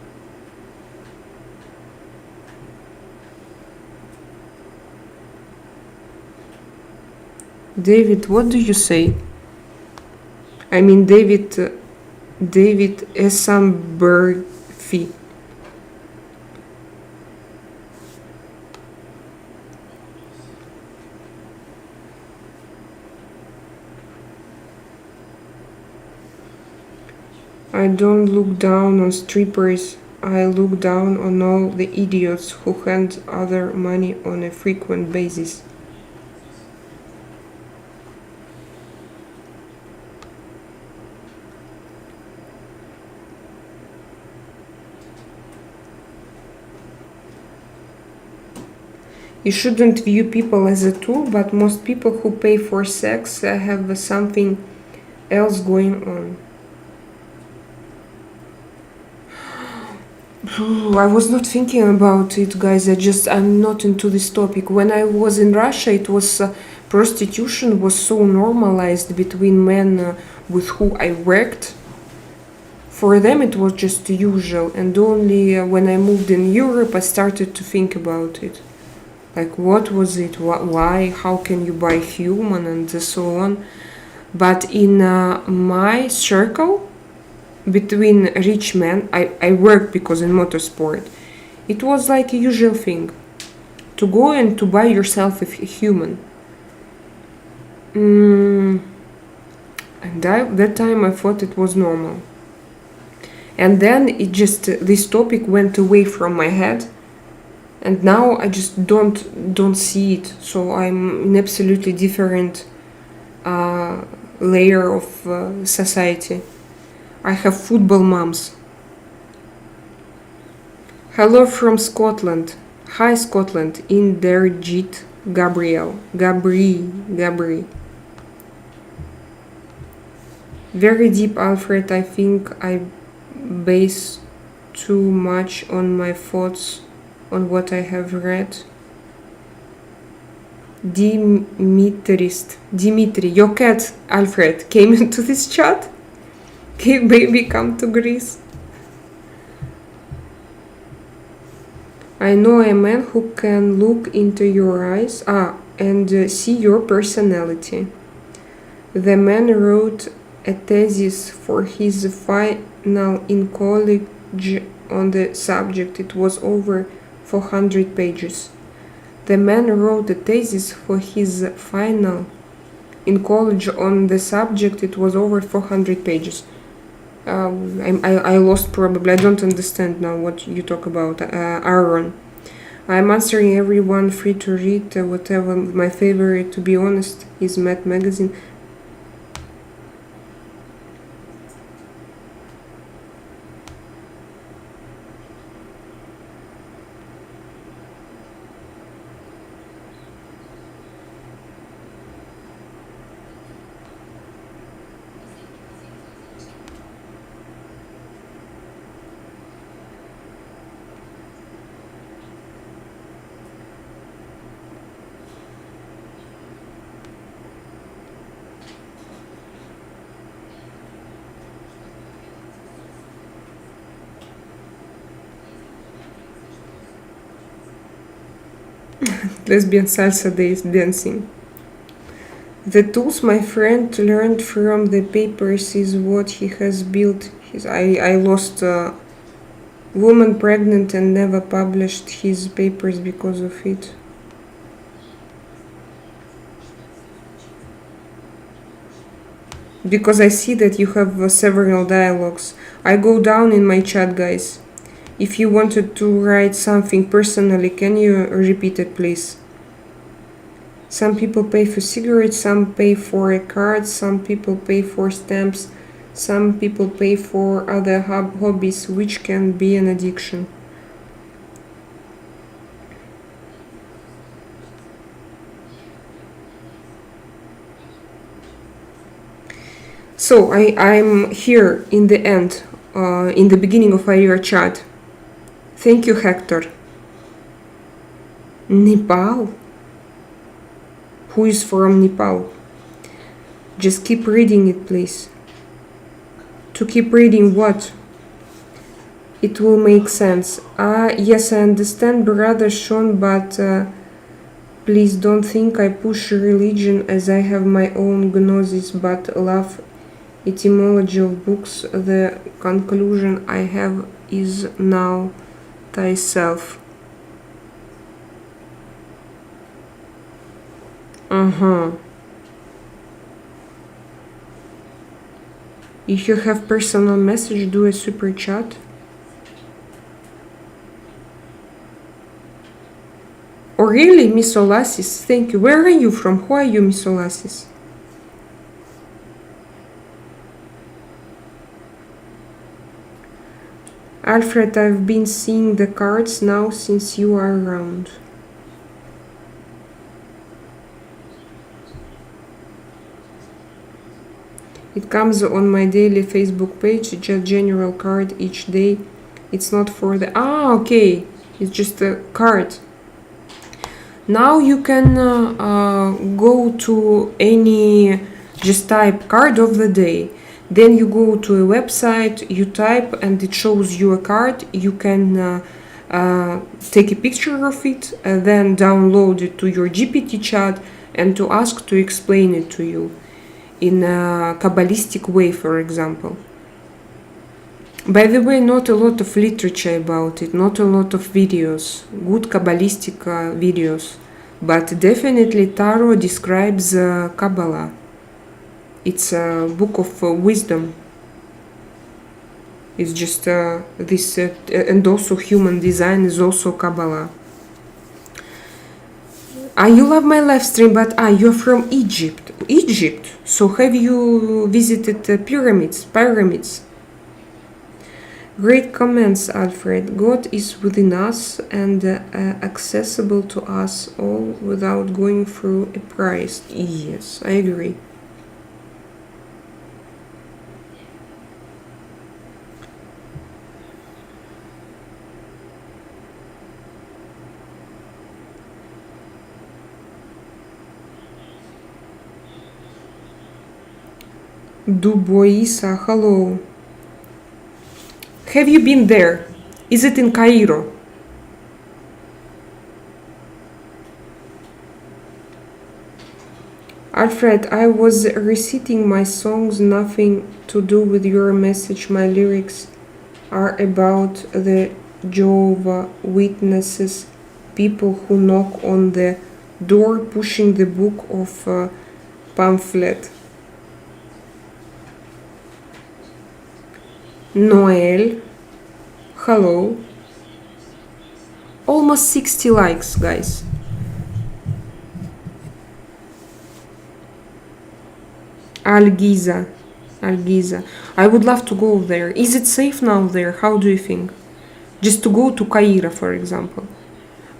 David, what do you say? I mean David Essamberfi. I don't look down on strippers. I look down on all the idiots who hand other money on a frequent basis. You shouldn't view people as a tool, but most people who pay for sex have something else going on. I was not thinking about it, guys. I'm not into this topic. When I was in Russia, it was prostitution was so normalized between men with who I worked. For them, it was just usual, and only when I moved in Europe, I started to think about it. Like, what was it? Why? How can you buy human and so on? But in my circle, between rich men, I worked because in motorsport, it was like a usual thing to go and to buy yourself a human. And that time I thought it was normal. And then it just this topic went away from my head, and now I just don't see it. So I'm in absolutely different layer of society. I have football moms. Hello from Scotland. Hi Scotland. Inderjit Gabriel. Gabri. Very deep, Alfred. I think I base too much on my thoughts on what I have read. Dimitri, your cat, Alfred, came into this chat. Okay, baby, come to Greece. I know a man who can look into your eyes and see your personality. The man wrote a thesis for his final in college on the subject. It was over 400 pages. The man wrote a thesis for his final in college on the subject. It was over 400 pages. I lost probably. I don't understand now what you talk about, Aaron. I'm answering everyone, free to read whatever. My favorite, to be honest, is Math Magazine. Lesbian salsa dancing. The tools my friend learned from the papers is what he has built. I lost Woman pregnant and never published his papers because of it. Because I see that you have several dialogues. I go down in my chat, guys. If you wanted to write something personally, can you repeat it, please? Some people pay for cigarettes, some pay for a card, some people pay for stamps, some people pay for other hobbies, which can be an addiction. So I'm here in the end, in the beginning of our chat. Thank you, Hector. Nepal? Who is from Nepal? Just keep reading it, please. To keep reading what? It will make sense. Yes, I understand, brother Sean, but please don't think I push religion, as I have my own gnosis, but love etymology of books. The conclusion I have is now thyself. If you have personal message, do a super chat. Oh really, Miss Olasis? Thank you. Where are you from? Who are you, Miss Olasis? Alfred, I've been seeing the cards now since you are around. It comes on my daily Facebook page, just general card each day. It's not for the... okay. It's just a card. Now you can go to any... Just type card of the day. Then you go to a website, you type, and it shows you a card. You can take a picture of it, then download it to your GPT chat and to ask to explain it to you in a Kabbalistic way, for example. By the way, not a lot of literature about it, not a lot of videos, good Kabbalistic videos, but definitely Tarot describes Kabbalah. It's a book of wisdom. It's just this, and also human design is also Kabbalah. You love my live stream, but you're from Egypt. Egypt? So have you visited pyramids? Great comments, Alfred. God is within us and accessible to us all without going through a price. Yes, I agree. Duboisa, hello. Have you been there? Is it in Cairo? Alfred, I was reciting my songs, nothing to do with your message. My lyrics are about the Jehovah Witnesses, people who knock on the door pushing the book of pamphlet. Noel, hello. Almost 60 likes, guys. Algiza. I would love to go there. Is it safe now there? How do you think? Just to go to Cairo, for example.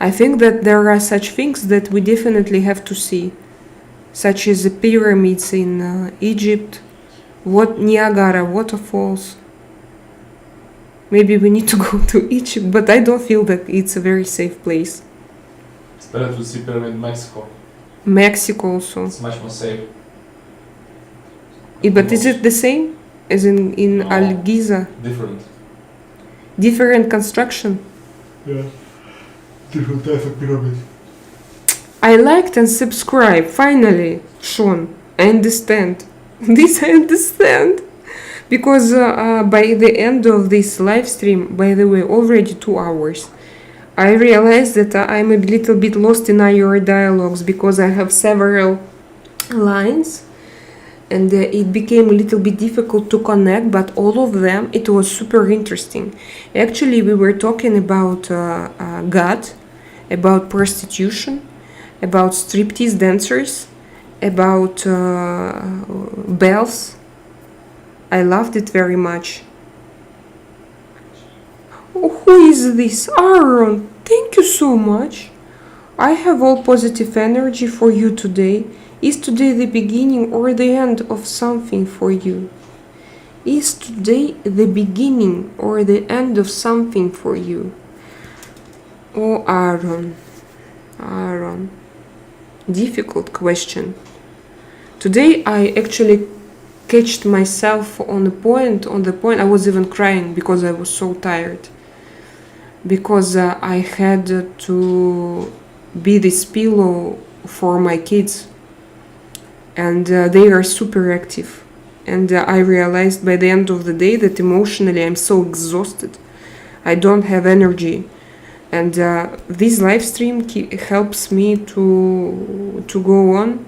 I think that there are such things that we definitely have to see, such as the pyramids in Egypt, Niagara waterfalls. Maybe we need to go to Egypt, but I don't feel that it's a very safe place. It's better to see pyramid in Mexico. Mexico also. It's much more safe. But is it the same as in No, Algiza? Different construction? Yeah. Different type of pyramid. I liked and subscribed. Finally, Sean. I understand. This I understand. Because by the end of this live stream, by the way, already 2 hours, I realized that I'm a little bit lost in your dialogues because I have several lines and it became a little bit difficult to connect, but all of them, it was super interesting. Actually, we were talking about God, about prostitution, about striptease dancers, about bells. I loved it very much. Oh, who is this? Aaron, thank you so much. I have all positive energy for you today. Is today the beginning or the end of something for you? Is today the beginning or the end of something for you? Oh, Aaron, difficult question. Today I actually catched myself on the point. I was even crying because I was so tired. Because I had to be this pillow for my kids. And they are super active. And I realized by the end of the day that emotionally I'm so exhausted. I don't have energy. And this live stream helps me to go on,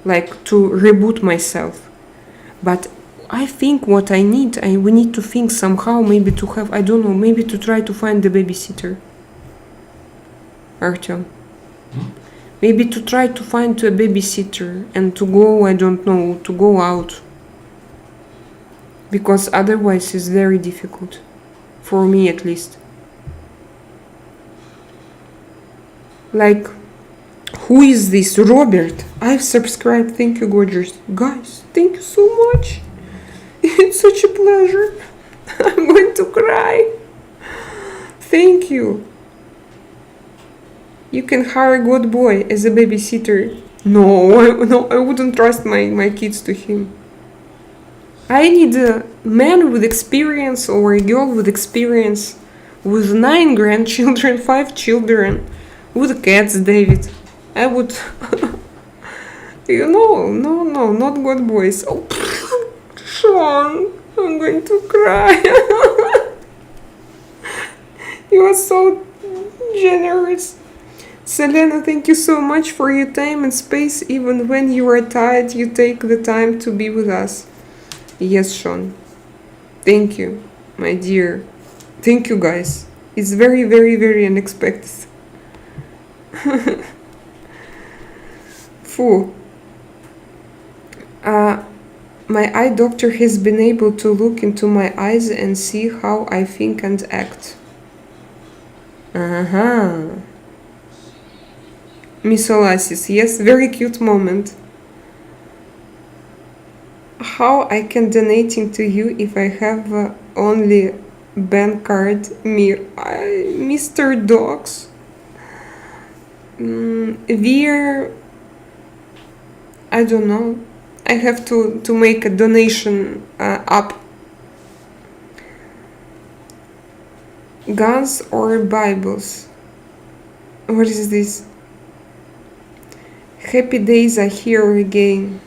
like to reboot myself. But I think what I need, we need to think somehow, maybe to have, I don't know, maybe to try to find the babysitter. Artyom. Maybe to try to find a babysitter and to go, I don't know, to go out. Because otherwise it's very difficult. For me at least. Like, who is this? Robert. I've subscribed. Thank you, gorgeous. Guys, thank you so much. It's such a pleasure. I'm going to cry. Thank you. You can hire a good boy as a babysitter. No, I wouldn't trust my kids to him. I need a man with experience or a girl with experience, with 9 grandchildren, 5 children, with cats, David. I would... no, not good boys. Oh, Sean, I'm going to cry. You are so generous. Selena, thank you so much for your time and space. Even when you are tired, you take the time to be with us. Yes, Sean. Thank you, my dear. Thank you, guys. It's very, very, very unexpected. Foo. My eye doctor has been able to look into my eyes and see how I think and act. Miss Olasis, yes, very cute moment. How I can donating to you if I have only bank card, Mr. Dogs. We're, I don't know. I have to make a donation up. Guns or Bibles? What is this? Happy days are here again.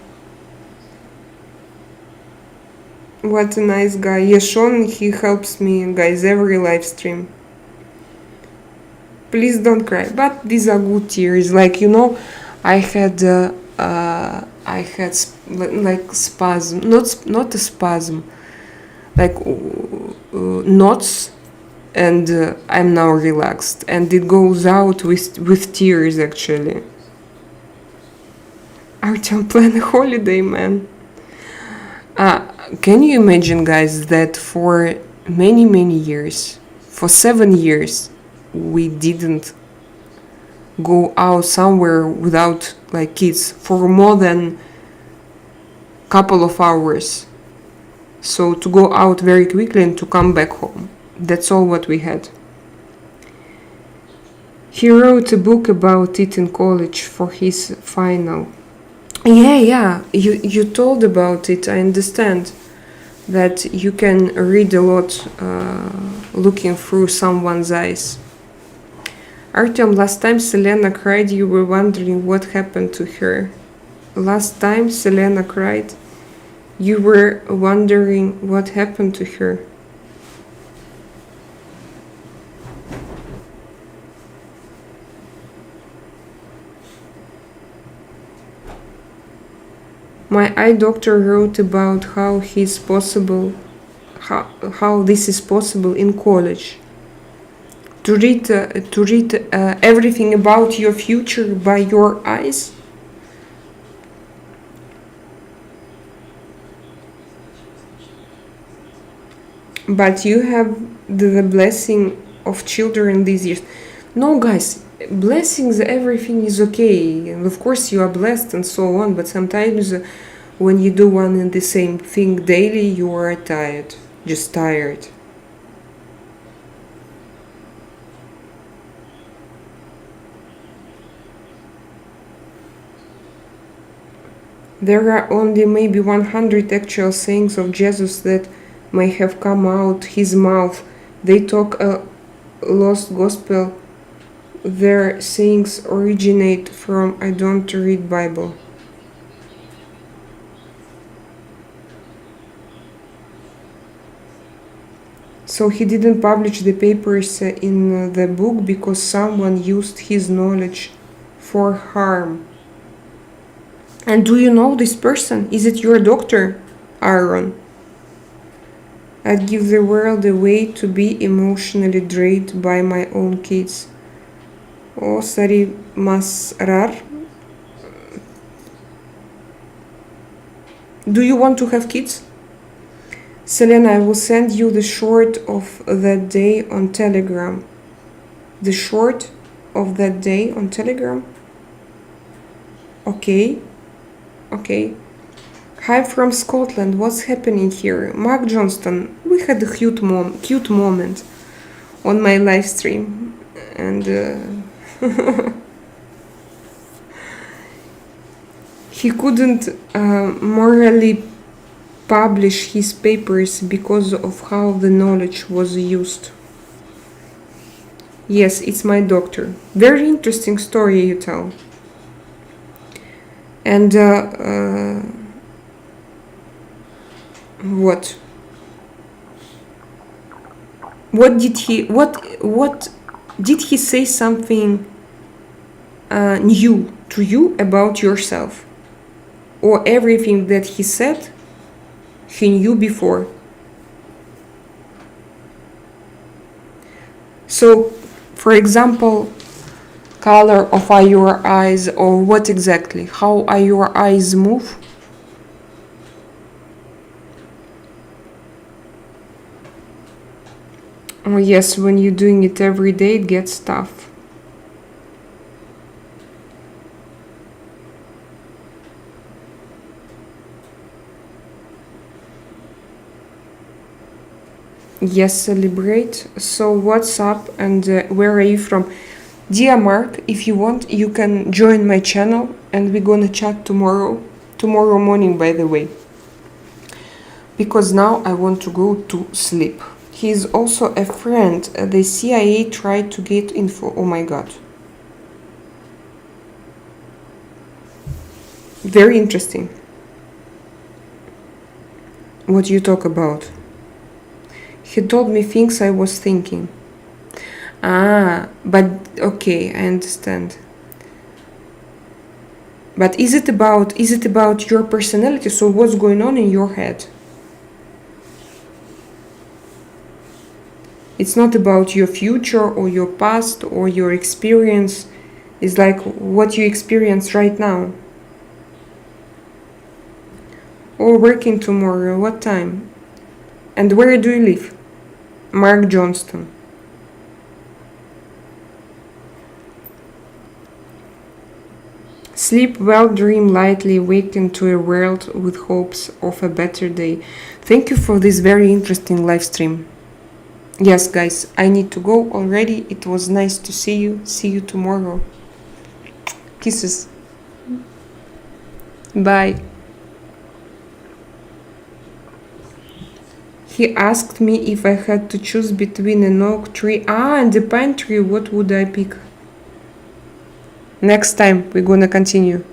What a nice guy. Yeah, Sean, he helps me, guys, every live stream. Please don't cry. But these are good tears. Like, you know, I had like spasm. Not a spasm. Like knots. And I'm now relaxed. And it goes out with tears, actually. Artyom, plan a holiday, man. Can you imagine, guys, that for many years, for 7 years, we didn't go out somewhere without like kids for more than couple of hours. So to go out very quickly and to come back home. That's all what we had. He wrote a book about it in college for his final. Yeah, you told about it. I understand that you can read a lot looking through someone's eyes. Artyom, last time Selena cried, you were wondering what happened to her. Last time Selena cried, You were wondering what happened to her. My eye doctor wrote about how this is possible in college. To read everything about your future by your eyes. But you have the blessing of children these years. No, guys, blessings, everything is okay. And of course, you are blessed and so on. But sometimes when you do one and the same thing daily, you are tired. Just tired. There are only maybe 100 actual sayings of Jesus that may have come out his mouth. They talk a lost gospel. Their sayings originate from I don't read Bible. So he didn't publish the papers in the book because someone used his knowledge for harm. And do you know this person? Is it your doctor, Aaron? I'd give the world away to be emotionally drained by my own kids. Oh, sorry, Masrar. Do you want to have kids? Selena, I will send you the short of that day on Telegram. The short of that day on Telegram? Okay. Okay. Hi from Scotland. What's happening here? Mark Johnston. We had a cute moment on my live stream. And he couldn't morally publish his papers because of how the knowledge was used. Yes, it's my doctor. Very interesting story you tell. And what did he say something new to you about yourself, or everything that he said he knew before? So, for example, color of your eyes, or what exactly? How are your eyes move? Oh yes, when you're doing it every day, it gets tough. Yes, celebrate. So what's up and where are you from? Dear Mark, if you want, you can join my channel and we're gonna chat tomorrow morning, by the way, because now I want to go to sleep. He is also a friend. The CIA tried to get info. Oh my god. Very interesting. What you talk about? He told me things I was thinking. But okay, I understand. But is it about your personality? So what's going on in your head? It's not about your future or your past or your experience. It's like what you experience right now. Or working tomorrow, what time? And where do you live? Mark Johnston. Sleep well, dream lightly, wake into a world with hopes of a better day. Thank you for this very interesting live stream. Yes, guys, I need to go already. It was nice to see you. See you tomorrow. Kisses. Bye. He asked me if I had to choose between an oak tree and a pine tree, what would I pick? Next time we're gonna continue.